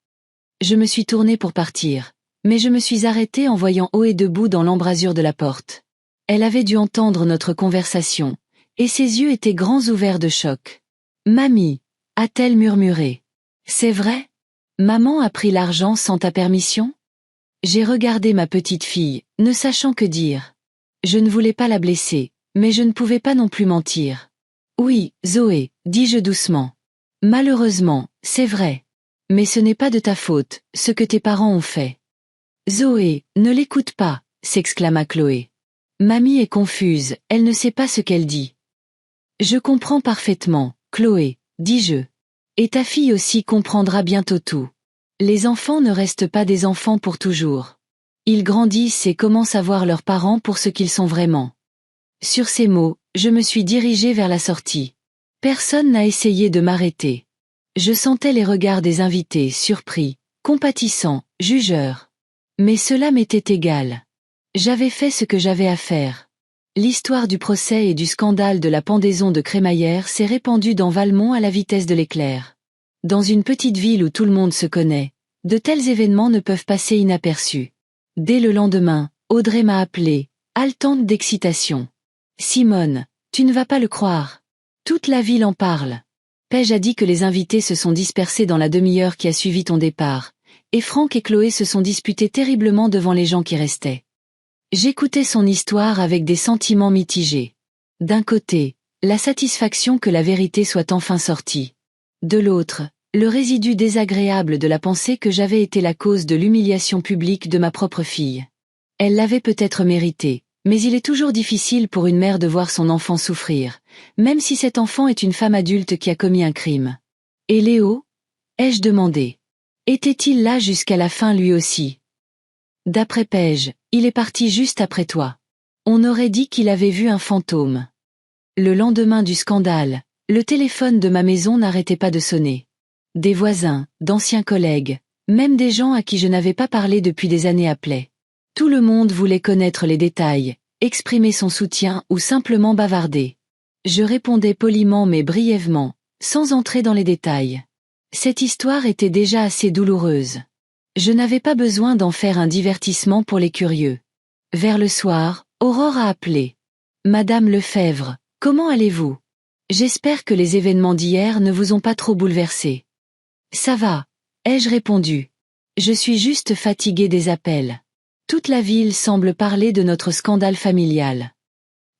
Je me suis tournée pour partir. Mais je me suis arrêtée en voyant Ohé debout dans l'embrasure de la porte. Elle avait dû entendre notre conversation, et ses yeux étaient grands ouverts de choc. « Mamie » a-t-elle murmuré. « C'est vrai ? Maman a pris l'argent sans ta permission ?» J'ai regardé ma petite fille, ne sachant que dire. Je ne voulais pas la blesser, mais je ne pouvais pas non plus mentir. « Oui, Zoé, dis-je doucement. Malheureusement, c'est vrai. Mais ce n'est pas de ta faute, ce que tes parents ont fait. » Zoé, ne l'écoute pas, s'exclama Chloé. Mamie est confuse, elle ne sait pas ce qu'elle dit. Je comprends parfaitement, Chloé, dis-je. Et ta fille aussi comprendra bientôt tout. Les enfants ne restent pas des enfants pour toujours. Ils grandissent et commencent à voir leurs parents pour ce qu'ils sont vraiment. Sur ces mots, je me suis dirigée vers la sortie. Personne n'a essayé de m'arrêter. Je sentais les regards des invités surpris, compatissants, jugeurs. Mais cela m'était égal. J'avais fait ce que j'avais à faire. L'histoire du procès et du scandale de la pendaison de crémaillère s'est répandue dans Valmont à la vitesse de l'éclair. Dans une petite ville où tout le monde se connaît, de tels événements ne peuvent passer inaperçus. Dès le lendemain, Audrey m'a appelée, haletante d'excitation. « Simone, tu ne vas pas le croire. Toute la ville en parle. Paige a dit que les invités se sont dispersés dans la demi-heure qui a suivi ton départ, et Frank et Chloé se sont disputés terriblement devant les gens qui restaient. J'écoutais son histoire avec des sentiments mitigés. D'un côté, la satisfaction que la vérité soit enfin sortie. De l'autre, le résidu désagréable de la pensée que j'avais été la cause de l'humiliation publique de ma propre fille. Elle l'avait peut-être mérité, mais il est toujours difficile pour une mère de voir son enfant souffrir, même si cet enfant est une femme adulte qui a commis un crime. Et Léo? Ai-je demandé. Était-il là jusqu'à la fin lui aussi? D'après Paige, il est parti juste après toi. On aurait dit qu'il avait vu un fantôme. Le lendemain du scandale, le téléphone de ma maison n'arrêtait pas de sonner. Des voisins, d'anciens collègues, même des gens à qui je n'avais pas parlé depuis des années appelaient. Tout le monde voulait connaître les détails, exprimer son soutien ou simplement bavarder. Je répondais poliment mais brièvement, sans entrer dans les détails. Cette histoire était déjà assez douloureuse. Je n'avais pas besoin d'en faire un divertissement pour les curieux. Vers le soir, Aurore a appelé. « Madame Lefebvre, comment allez-vous? J'espère que les événements d'hier ne vous ont pas trop bouleversé. »« Ça va, » ai-je répondu. Je suis juste fatiguée des appels. Toute la ville semble parler de notre scandale familial.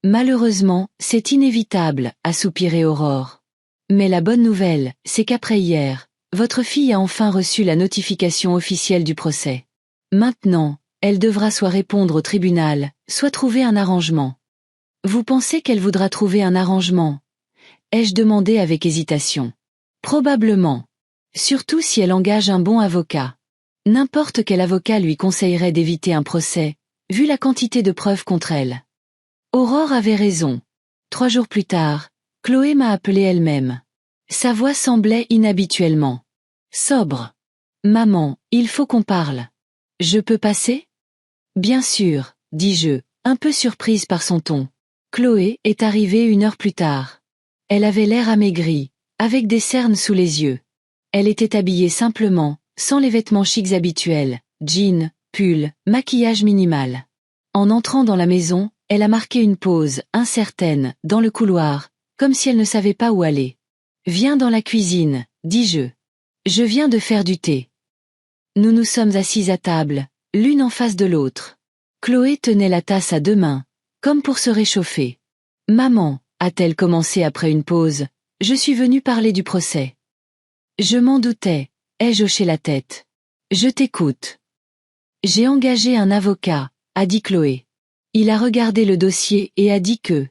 Malheureusement, c'est inévitable, a soupiré Aurore. Mais la bonne nouvelle, c'est qu'après hier, votre fille a enfin reçu la notification officielle du procès. Maintenant, elle devra soit répondre au tribunal, soit trouver un arrangement. Vous pensez qu'elle voudra trouver un arrangement? Ai-je demandé avec hésitation. Probablement. Surtout si elle engage un bon avocat. N'importe quel avocat lui conseillerait d'éviter un procès, vu la quantité de preuves contre elle. Aurore avait raison. 3 jours plus tard, Chloé m'a appelée elle-même. Sa voix semblait inhabituellement sobre. « Maman, il faut qu'on parle. Je peux passer? » Bien sûr, dis-je, un peu surprise par son ton. Chloé est arrivée 1 heure plus tard. Elle avait l'air amaigrie, avec des cernes sous les yeux. Elle était habillée simplement, sans les vêtements chics habituels, jeans, pull, maquillage minimal. En entrant dans la maison, elle a marqué une pause, incertaine, dans le couloir, comme si elle ne savait pas où aller. « Viens dans la cuisine, dis-je. Je viens de faire du thé. » Nous nous sommes assis à table, l'une en face de l'autre. Chloé tenait la tasse à 2 mains, comme pour se réchauffer. « Maman, » a-t-elle commencé après une pause, « je suis venue parler du procès. » Je m'en doutais, ai-je hoché la tête. Je t'écoute. J'ai engagé un avocat, a dit Chloé. Il a regardé le dossier et a dit que...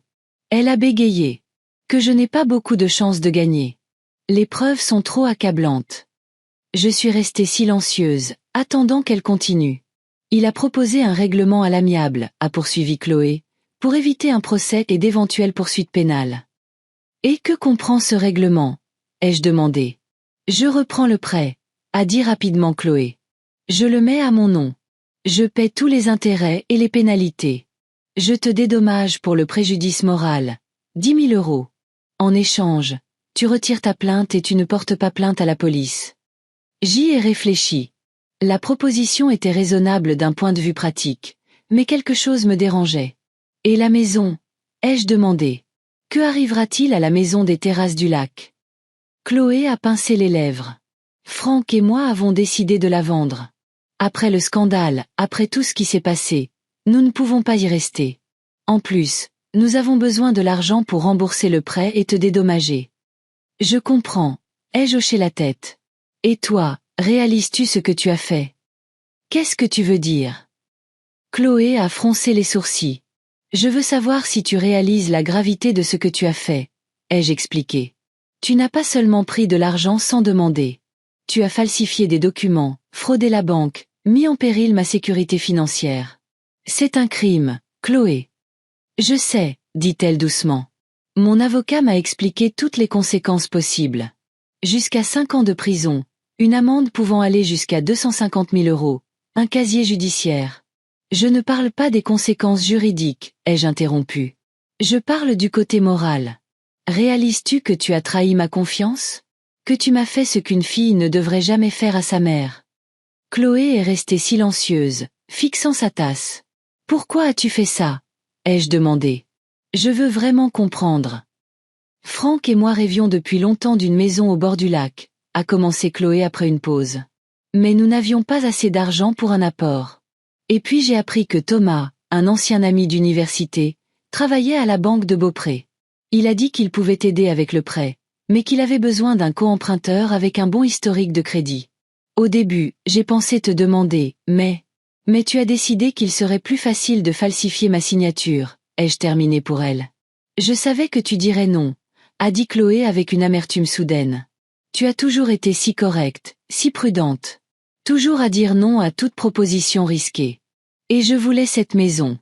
Elle a bégayé. Que je n'ai pas beaucoup de chances de gagner. Les preuves sont trop accablantes. Je suis restée silencieuse, attendant qu'elle continue. Il a proposé un règlement à l'amiable, a poursuivi Chloé, pour éviter un procès et d'éventuelles poursuites pénales. Et que comprend ce règlement? Ai-je demandé. Je reprends le prêt, a dit rapidement Chloé. Je le mets à mon nom. Je paie tous les intérêts et les pénalités. Je te dédommage pour le préjudice moral. 10 000 €. En échange, tu retires ta plainte et tu ne portes pas plainte à la police. J'y ai réfléchi. La proposition était raisonnable d'un point de vue pratique, mais quelque chose me dérangeait. Et la maison? Ai-je demandé. Que arrivera-t-il à la maison des terrasses du lac? Chloé a pincé les lèvres. Frank et moi avons décidé de la vendre. Après le scandale, après tout ce qui s'est passé, nous ne pouvons pas y rester. En plus, nous avons besoin de l'argent pour rembourser le prêt et te dédommager. Je comprends, ai-je hoché la tête. Et toi, réalises-tu ce que tu as fait? Qu'est-ce que tu veux dire? Chloé a froncé les sourcils. Je veux savoir si tu réalises la gravité de ce que tu as fait, ai-je expliqué. Tu n'as pas seulement pris de l'argent sans demander. Tu as falsifié des documents, fraudé la banque, mis en péril ma sécurité financière. C'est un crime, Chloé. Je sais, dit-elle doucement. Mon avocat m'a expliqué toutes les conséquences possibles. Jusqu'à 5 ans de prison, une amende pouvant aller jusqu'à 250 000 €, un casier judiciaire. Je ne parle pas des conséquences juridiques, ai-je interrompu. Je parle du côté moral. Réalises-tu que tu as trahi ma confiance? Que tu m'as fait ce qu'une fille ne devrait jamais faire à sa mère? Chloé est restée silencieuse, fixant sa tasse. Pourquoi as-tu fait ça? Ai-je demandé. Je veux vraiment comprendre. Franck et moi rêvions depuis longtemps d'une maison au bord du lac, a commencé Chloé après une pause. Mais nous n'avions pas assez d'argent pour un apport. Et puis j'ai appris que Thomas, un ancien ami d'université, travaillait à la banque de Beaupré. Il a dit qu'il pouvait t'aider avec le prêt, mais qu'il avait besoin d'un co-emprunteur avec un bon historique de crédit. Au début, j'ai pensé te demander, mais tu as décidé qu'il serait plus facile de falsifier ma signature, ai-je terminé pour elle. Je savais que tu dirais non, a dit Chloé avec une amertume soudaine. Tu as toujours été si correcte, si prudente. Toujours à dire non à toute proposition risquée. Et je voulais cette maison.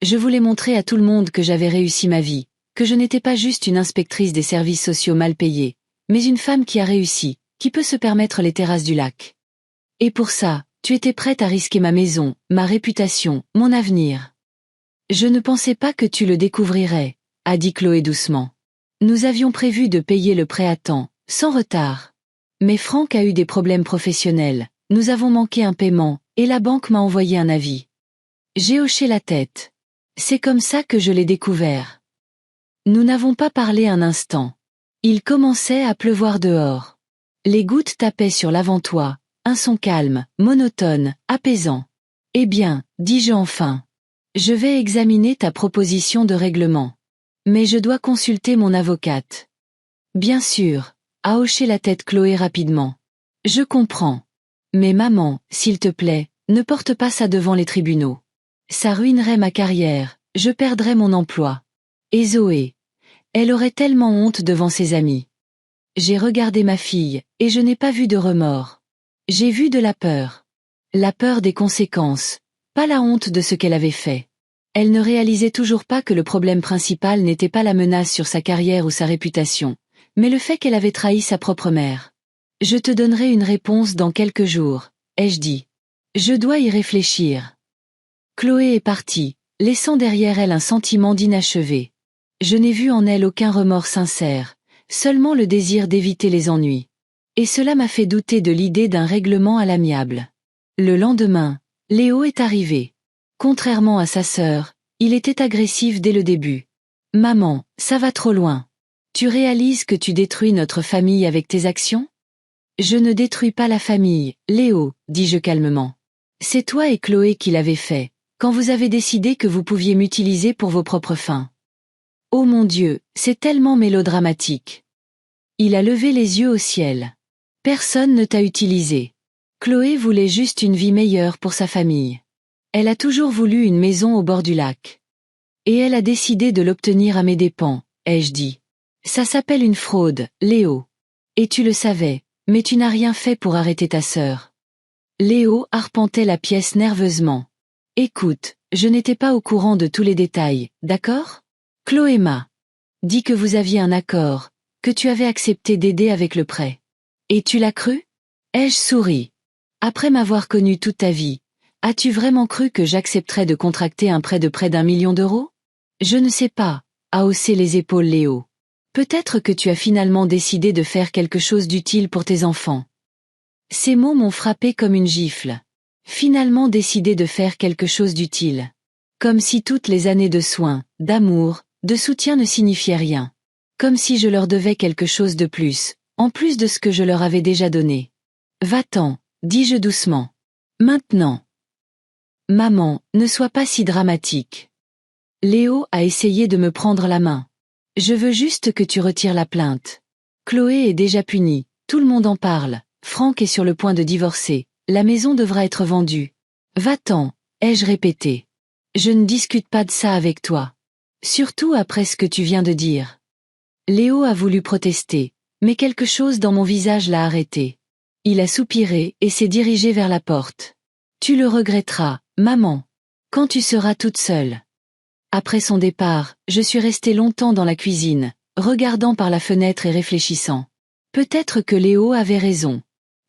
Je voulais montrer à tout le monde que j'avais réussi ma vie, que je n'étais pas juste une inspectrice des services sociaux mal payée, mais une femme qui a réussi, qui peut se permettre les terrasses du lac. Et pour ça, tu étais prête à risquer ma maison, ma réputation, mon avenir. Je ne pensais pas que tu le découvrirais, a dit Chloé doucement. Nous avions prévu de payer le prêt à temps, sans retard. Mais Franck a eu des problèmes professionnels, nous avons manqué un paiement, et la banque m'a envoyé un avis. J'ai hoché la tête. C'est comme ça que je l'ai découvert. Nous n'avons pas parlé un instant. Il commençait à pleuvoir dehors. Les gouttes tapaient sur l'avant-toit, un son calme, monotone, apaisant. Eh bien, dis-je enfin. Je vais examiner ta proposition de règlement. Mais je dois consulter mon avocate. Bien sûr, a hoché la tête Chloé rapidement. Je comprends. Mais maman, s'il te plaît, ne porte pas ça devant les tribunaux. Ça ruinerait ma carrière, je perdrais mon emploi. Et Zoé, elle aurait tellement honte devant ses amis. J'ai regardé ma fille, et je n'ai pas vu de remords. J'ai vu de la peur. La peur des conséquences, pas la honte de ce qu'elle avait fait. Elle ne réalisait toujours pas que le problème principal n'était pas la menace sur sa carrière ou sa réputation, mais le fait qu'elle avait trahi sa propre mère. Je te donnerai une réponse dans quelques jours, ai-je dit. Je dois y réfléchir. Chloé est partie, laissant derrière elle un sentiment d'inachevé. Je n'ai vu en elle aucun remords sincère, seulement le désir d'éviter les ennuis. Et cela m'a fait douter de l'idée d'un règlement à l'amiable. Le lendemain, Léo est arrivé. Contrairement à sa sœur, il était agressif dès le début. « Maman, ça va trop loin. Tu réalises que tu détruis notre famille avec tes actions ? » « Je ne détruis pas la famille, Léo, dis-je calmement. C'est toi et Chloé qui l'avez fait, quand vous avez décidé que vous pouviez m'utiliser pour vos propres fins. Oh mon Dieu, c'est tellement mélodramatique. Il a levé les yeux au ciel. Personne ne t'a utilisé. Chloé voulait juste une vie meilleure pour sa famille. Elle a toujours voulu une maison au bord du lac. Et elle a décidé de l'obtenir à mes dépens, ai-je dit. Ça s'appelle une fraude, Léo. Et tu le savais, mais tu n'as rien fait pour arrêter ta sœur. Léo arpentait la pièce nerveusement. Écoute, je n'étais pas au courant de tous les détails, d'accord ? Chloé m'a dit que vous aviez un accord, que tu avais accepté d'aider avec le prêt. Et tu l'as cru ? Ai-je souri. Après m'avoir connu toute ta vie, as-tu vraiment cru que j'accepterais de contracter un prêt de près d'1 million d'euros ? Je ne sais pas, a haussé les épaules Léo. Peut-être que tu as finalement décidé de faire quelque chose d'utile pour tes enfants. Ces mots m'ont frappé comme une gifle. Finalement décider de faire quelque chose d'utile. Comme si toutes les années de soins, d'amour, de soutien ne signifiaient rien. Comme si je leur devais quelque chose de plus, en plus de ce que je leur avais déjà donné. Va-t'en, dis-je doucement. Maintenant. Maman, ne sois pas si dramatique. Léo a essayé de me prendre la main. Je veux juste que tu retires la plainte. Chloé est déjà punie, tout le monde en parle, Franck est sur le point de divorcer, la maison devra être vendue. Va-t'en, ai-je répété. Je ne discute pas de ça avec toi. Surtout après ce que tu viens de dire. Léo a voulu protester, mais quelque chose dans mon visage l'a arrêté. Il a soupiré et s'est dirigé vers la porte. Tu le regretteras, maman. Quand tu seras toute seule. Après son départ, je suis restée longtemps dans la cuisine, regardant par la fenêtre et réfléchissant. Peut-être que Léo avait raison.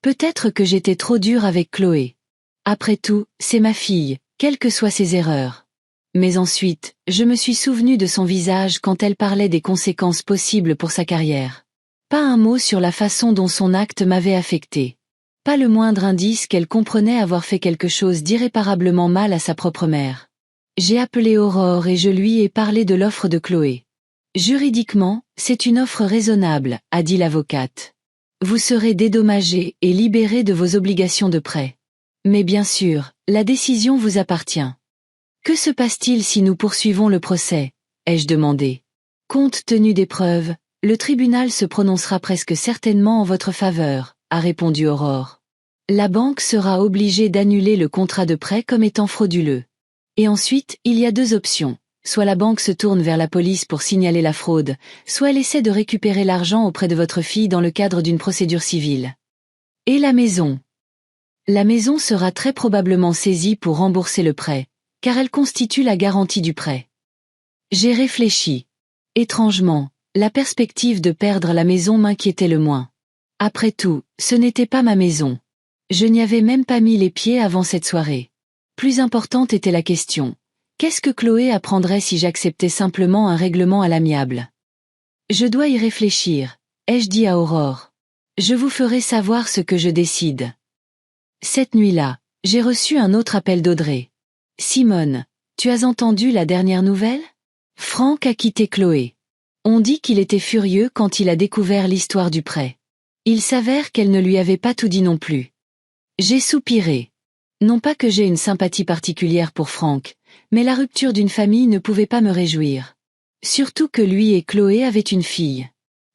Peut-être que j'étais trop dure avec Chloé. Après tout, c'est ma fille, quelles que soient ses erreurs. Mais ensuite, je me suis souvenue de son visage quand elle parlait des conséquences possibles pour sa carrière. Pas un mot sur la façon dont son acte m'avait affectée. Pas le moindre indice qu'elle comprenait avoir fait quelque chose d'irréparablement mal à sa propre mère. J'ai appelé Aurore et je lui ai parlé de l'offre de Chloé. Juridiquement, c'est une offre raisonnable, a dit l'avocate. Vous serez dédommagé et libéré de vos obligations de prêt. Mais bien sûr, la décision vous appartient. Que se passe-t-il si nous poursuivons le procès? Ai-je demandé. Compte tenu des preuves, le tribunal se prononcera presque certainement en votre faveur, a répondu Aurore. La banque sera obligée d'annuler le contrat de prêt comme étant frauduleux. Et ensuite, il y a deux options. Soit la banque se tourne vers la police pour signaler la fraude, soit elle essaie de récupérer l'argent auprès de votre fille dans le cadre d'une procédure civile. Et la maison? La maison sera très probablement saisie pour rembourser le prêt, car elle constitue la garantie du prêt. J'ai réfléchi. Étrangement, la perspective de perdre la maison m'inquiétait le moins. Après tout, ce n'était pas ma maison. Je n'y avais même pas mis les pieds avant cette soirée. Plus importante était la question. Qu'est-ce que Chloé apprendrait si j'acceptais simplement un règlement à l'amiable? Je dois y réfléchir, ai-je dit à Aurore. Je vous ferai savoir ce que je décide. Cette nuit-là, j'ai reçu un autre appel d'Audrey. Simone, tu as entendu la dernière nouvelle? Franck a quitté Chloé. On dit qu'il était furieux quand il a découvert l'histoire du prêt. Il s'avère qu'elle ne lui avait pas tout dit non plus. J'ai soupiré. Non pas que j'ai une sympathie particulière pour Franck, mais la rupture d'une famille ne pouvait pas me réjouir. Surtout que lui et Chloé avaient une fille.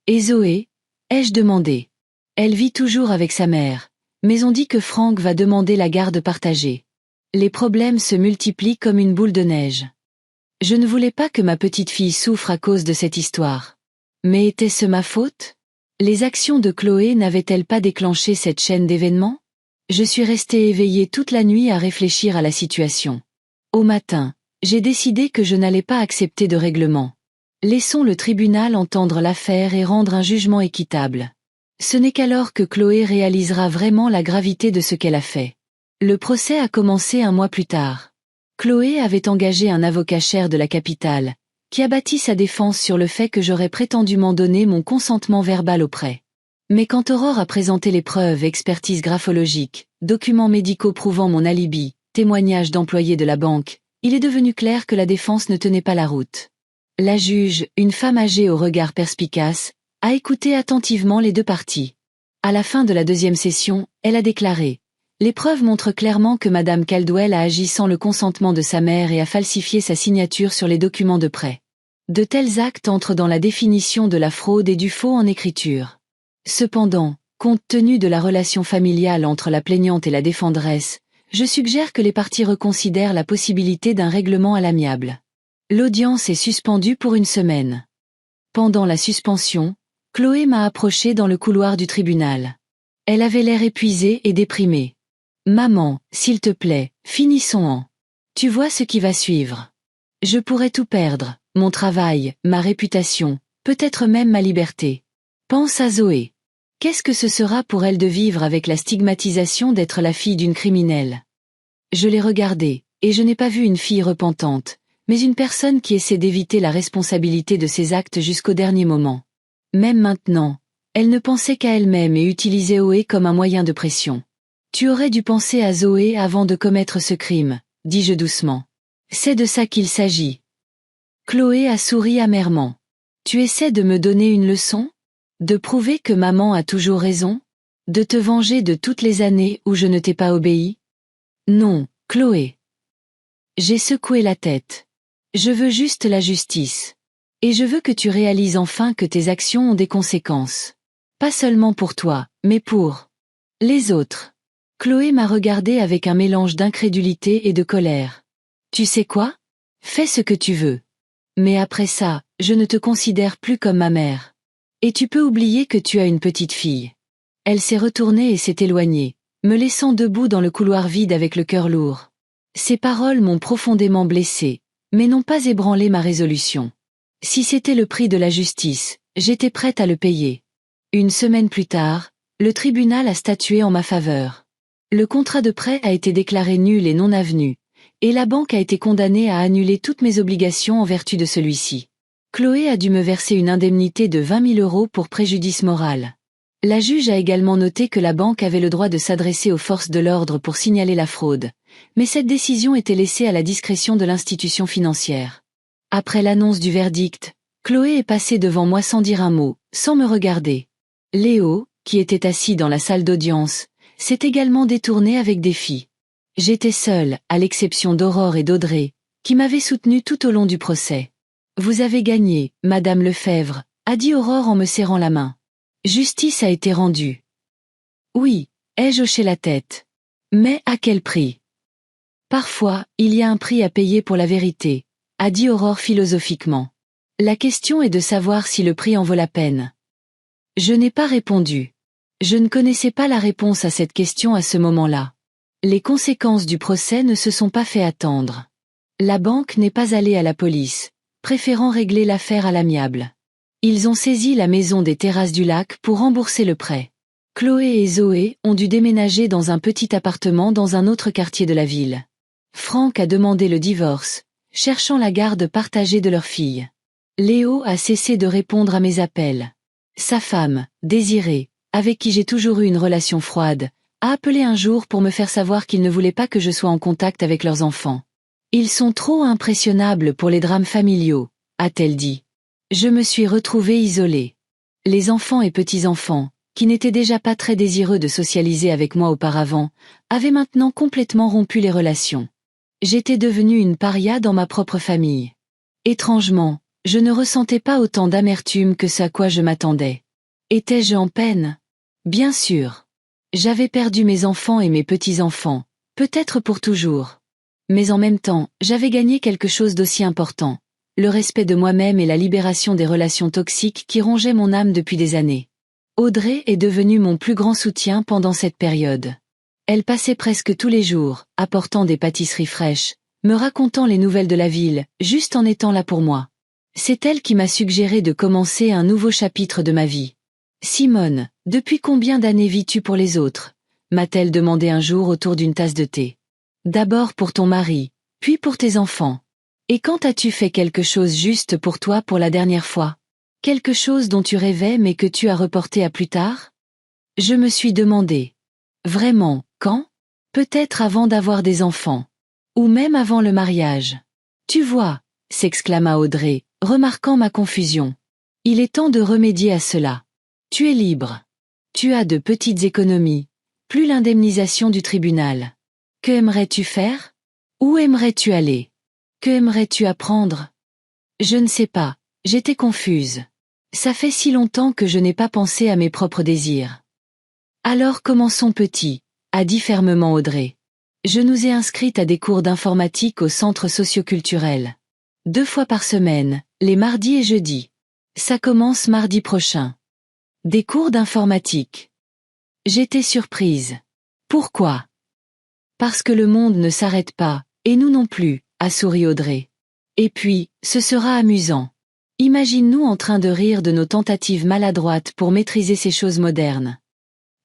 Et Zoé? Ai-je demandé. Elle vit toujours avec sa mère, mais on dit que Franck va demander la garde partagée. Les problèmes se multiplient comme une boule de neige. Je ne voulais pas que ma petite fille souffre à cause de cette histoire. Mais était-ce ma faute? Les actions de Chloé n'avaient-elles pas déclenché cette chaîne d'événements? Je suis restée éveillée toute la nuit à réfléchir à la situation. Au matin, j'ai décidé que je n'allais pas accepter de règlement. Laissons le tribunal entendre l'affaire et rendre un jugement équitable. Ce n'est qu'alors que Chloé réalisera vraiment la gravité de ce qu'elle a fait. Le procès a commencé un mois plus tard. Chloé avait engagé un avocat cher de la capitale, qui a bâti sa défense sur le fait que j'aurais prétendument donné mon consentement verbal au prêt. Mais quand Aurore a présenté les preuves, expertises graphologiques, documents médicaux prouvant mon alibi, témoignages d'employés de la banque, il est devenu clair que la défense ne tenait pas la route. La juge, une femme âgée au regard perspicace, a écouté attentivement les deux parties. À la fin de la deuxième session, elle a déclaré « Les preuves montrent clairement que Madame Caldwell a agi sans le consentement de sa mère et a falsifié sa signature sur les documents de prêt. De tels actes entrent dans la définition de la fraude et du faux en écriture. Cependant, compte tenu de la relation familiale entre la plaignante et la défenderesse, je suggère que les parties reconsidèrent la possibilité d'un règlement à l'amiable. L'audience est suspendue pour une semaine. Pendant la suspension, Chloé m'a approchée dans le couloir du tribunal. Elle avait l'air épuisée et déprimée. « Maman, s'il te plaît, finissons en. Tu vois ce qui va suivre. Je pourrais tout perdre, mon travail, ma réputation, peut-être même ma liberté. Pense à Zoé. Qu'est-ce que ce sera pour elle de vivre avec la stigmatisation d'être la fille d'une criminelle? » Je l'ai regardée, et je n'ai pas vu une fille repentante, mais une personne qui essaie d'éviter la responsabilité de ses actes jusqu'au dernier moment. Même maintenant, elle ne pensait qu'à elle-même et utilisait Zoé comme un moyen de pression. « Tu aurais dû penser à Zoé avant de commettre ce crime, dis-je doucement. C'est de ça qu'il s'agit. » Chloé a souri amèrement. « Tu essaies de me donner une leçon? De prouver que maman a toujours raison? De te venger de toutes les années où je ne t'ai pas obéi? Non, Chloé. » J'ai secoué la tête. Je veux juste la justice. Et je veux que tu réalises enfin que tes actions ont des conséquences. Pas seulement pour toi, mais pour les autres. Chloé m'a regardé avec un mélange d'incrédulité et de colère. Tu sais quoi? Fais ce que tu veux. Mais après ça, je ne te considère plus comme ma mère. Et tu peux oublier que tu as une petite fille. Elle s'est retournée et s'est éloignée, me laissant debout dans le couloir vide avec le cœur lourd. Ces paroles m'ont profondément blessée, mais n'ont pas ébranlé ma résolution. Si c'était le prix de la justice, j'étais prête à le payer. Une semaine plus tard, le tribunal a statué en ma faveur. Le contrat de prêt a été déclaré nul et non avenu, et la banque a été condamnée à annuler toutes mes obligations en vertu de celui-ci. Chloé a dû me verser une indemnité de 20 000 € pour préjudice moral. La juge a également noté que la banque avait le droit de s'adresser aux forces de l'ordre pour signaler la fraude, mais cette décision était laissée à la discrétion de l'institution financière. Après l'annonce du verdict, Chloé est passée devant moi sans dire un mot, sans me regarder. Léo, qui était assis dans la salle d'audience, s'est également détourné avec défi. J'étais seule, à l'exception d'Aurore et d'Audrey, qui m'avaient soutenue tout au long du procès. Vous avez gagné, Madame Lefebvre, a dit Aurore en me serrant la main. Justice a été rendue. Oui, ai-je hoché la tête. Mais à quel prix? Parfois, il y a un prix à payer pour la vérité, a dit Aurore philosophiquement. La question est de savoir si le prix en vaut la peine. Je n'ai pas répondu. Je ne connaissais pas la réponse à cette question à ce moment-là. Les conséquences du procès ne se sont pas fait attendre. La banque n'est pas allée à la police, préférant régler l'affaire à l'amiable. Ils ont saisi la maison des Terrasses du Lac pour rembourser le prêt. Chloé et Zoé ont dû déménager dans un petit appartement dans un autre quartier de la ville. Franck a demandé le divorce, cherchant la garde partagée de leur fille. Léo a cessé de répondre à mes appels. Sa femme, Désirée, avec qui j'ai toujours eu une relation froide, a appelé un jour pour me faire savoir qu'il ne voulait pas que je sois en contact avec leurs enfants. Ils sont trop impressionnables pour les drames familiaux, a-t-elle dit. Je me suis retrouvée isolée. Les enfants et petits-enfants, qui n'étaient déjà pas très désireux de socialiser avec moi auparavant, avaient maintenant complètement rompu les relations. J'étais devenue une paria dans ma propre famille. Étrangement, je ne ressentais pas autant d'amertume que ce à quoi je m'attendais. Étais-je en peine? Bien sûr. J'avais perdu mes enfants et mes petits-enfants, peut-être pour toujours. Mais en même temps, j'avais gagné quelque chose d'aussi important, le respect de moi-même et la libération des relations toxiques qui rongeaient mon âme depuis des années. Audrey est devenue mon plus grand soutien pendant cette période. Elle passait presque tous les jours, apportant des pâtisseries fraîches, me racontant les nouvelles de la ville, juste en étant là pour moi. C'est elle qui m'a suggéré de commencer un nouveau chapitre de ma vie. Simone, depuis combien d'années vis-tu pour les autres? M'a-t-elle demandé un jour autour d'une tasse de thé. D'abord pour ton mari, puis pour tes enfants. Et quand as-tu fait quelque chose juste pour toi pour la dernière fois? Quelque chose dont tu rêvais mais que tu as reporté à plus tard? Je me suis demandé. Vraiment, quand? Peut-être avant d'avoir des enfants. Ou même avant le mariage. Tu vois, s'exclama Audrey, remarquant ma confusion. Il est temps de remédier à cela. Tu es libre. Tu as de petites économies, plus l'indemnisation du tribunal. Que aimerais-tu faire? Où aimerais-tu aller? Que aimerais-tu apprendre? Je ne sais pas, j'étais confuse. Ça fait si longtemps que je n'ai pas pensé à mes propres désirs. Alors commençons petit, a dit fermement Audrey. Je nous ai inscrites à des cours d'informatique au centre socioculturel. 2 fois par semaine, les mardis et jeudis. Ça commence mardi prochain. Des cours d'informatique. J'étais surprise. Pourquoi? Parce que le monde ne s'arrête pas, et nous non plus, a souri Audrey. Et puis, ce sera amusant. Imagine-nous en train de rire de nos tentatives maladroites pour maîtriser ces choses modernes.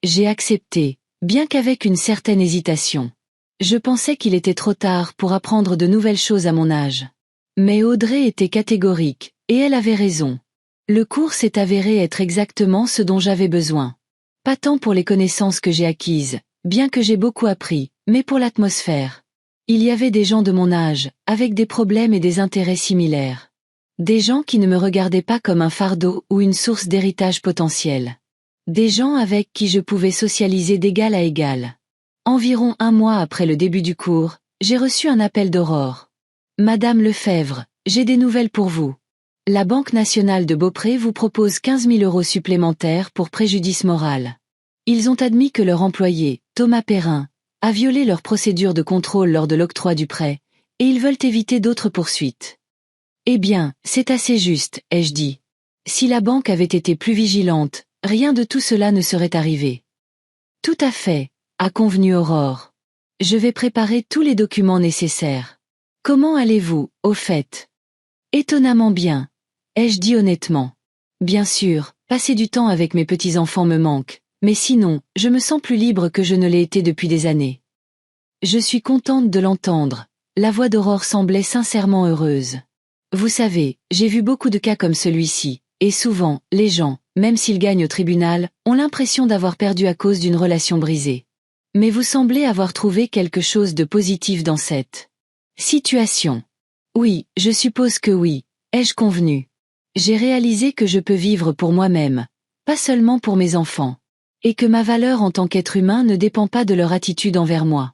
J'ai accepté, bien qu'avec une certaine hésitation. Je pensais qu'il était trop tard pour apprendre de nouvelles choses à mon âge. Mais Audrey était catégorique, et elle avait raison. Le cours s'est avéré être exactement ce dont j'avais besoin. Pas tant pour les connaissances que j'ai acquises, bien que j'ai beaucoup appris, mais pour l'atmosphère. Il y avait des gens de mon âge, avec des problèmes et des intérêts similaires. Des gens qui ne me regardaient pas comme un fardeau ou une source d'héritage potentiel. Des gens avec qui je pouvais socialiser d'égal à égal. Environ 1 mois après le début du cours, j'ai reçu un appel d'Aurore. Madame Lefebvre, j'ai des nouvelles pour vous. La Banque nationale de Beaupré vous propose 15 000 € supplémentaires pour préjudice moral. Ils ont admis que leur employé, Thomas Perrin, a violé leur procédure de contrôle lors de l'octroi du prêt, et ils veulent éviter d'autres poursuites. Eh bien, c'est assez juste, ai-je dit. Si la banque avait été plus vigilante, rien de tout cela ne serait arrivé. Tout à fait, a convenu Aurore. Je vais préparer tous les documents nécessaires. Comment allez-vous, au fait? Étonnamment bien, ai-je dit honnêtement. Bien sûr, passer du temps avec mes petits-enfants me manque, mais sinon, je me sens plus libre que je ne l'ai été depuis des années. Je suis contente de l'entendre, la voix d'Aurore semblait sincèrement heureuse. Vous savez, j'ai vu beaucoup de cas comme celui-ci, et souvent, les gens, même s'ils gagnent au tribunal, ont l'impression d'avoir perdu à cause d'une relation brisée. Mais vous semblez avoir trouvé quelque chose de positif dans cette situation. Oui, je suppose que oui, ai-je convenu. J'ai réalisé que je peux vivre pour moi-même, pas seulement pour mes enfants. Et que ma valeur en tant qu'être humain ne dépend pas de leur attitude envers moi.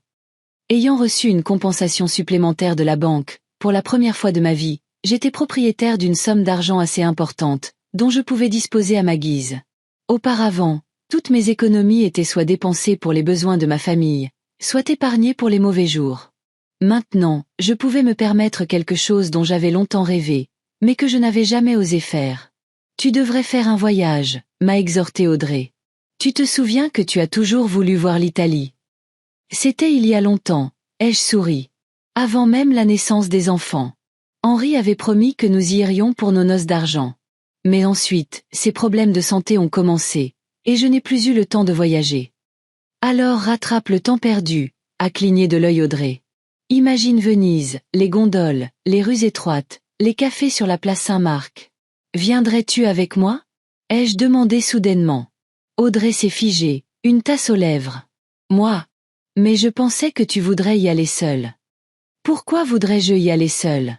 Ayant reçu une compensation supplémentaire de la banque, pour la première fois de ma vie, j'étais propriétaire d'une somme d'argent assez importante, dont je pouvais disposer à ma guise. Auparavant, toutes mes économies étaient soit dépensées pour les besoins de ma famille, soit épargnées pour les mauvais jours. Maintenant, je pouvais me permettre quelque chose dont j'avais longtemps rêvé, mais que je n'avais jamais osé faire. Tu devrais faire un voyage, m'a exhorté Audrey. Tu te souviens que tu as toujours voulu voir l'Italie? C'était il y a longtemps, ai-je souri. Avant même la naissance des enfants. Henri avait promis que nous y irions pour nos noces d'argent. Mais ensuite, ces problèmes de santé ont commencé, et je n'ai plus eu le temps de voyager. Alors rattrape le temps perdu, a cligné de l'œil Audrey. Imagine Venise, les gondoles, les rues étroites, les cafés sur la place Saint-Marc. Viendrais-tu avec moi? Ai-je demandé soudainement. Audrey s'est figée, une tasse aux lèvres. Moi? Mais je pensais que tu voudrais y aller seule. Pourquoi voudrais-je y aller seule?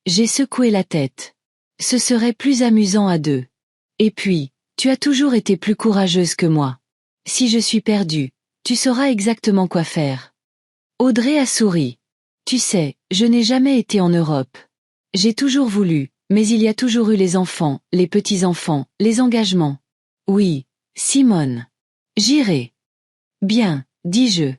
J'ai secoué la tête. Ce serait plus amusant à deux. Et puis, tu as toujours été plus courageuse que moi. Si je suis perdue, tu sauras exactement quoi faire. Audrey a souri. Tu sais, je n'ai jamais été en Europe. J'ai toujours voulu, mais il y a toujours eu les enfants, les petits-enfants, les engagements. Oui, Simone. J'irai. Bien, dis-je.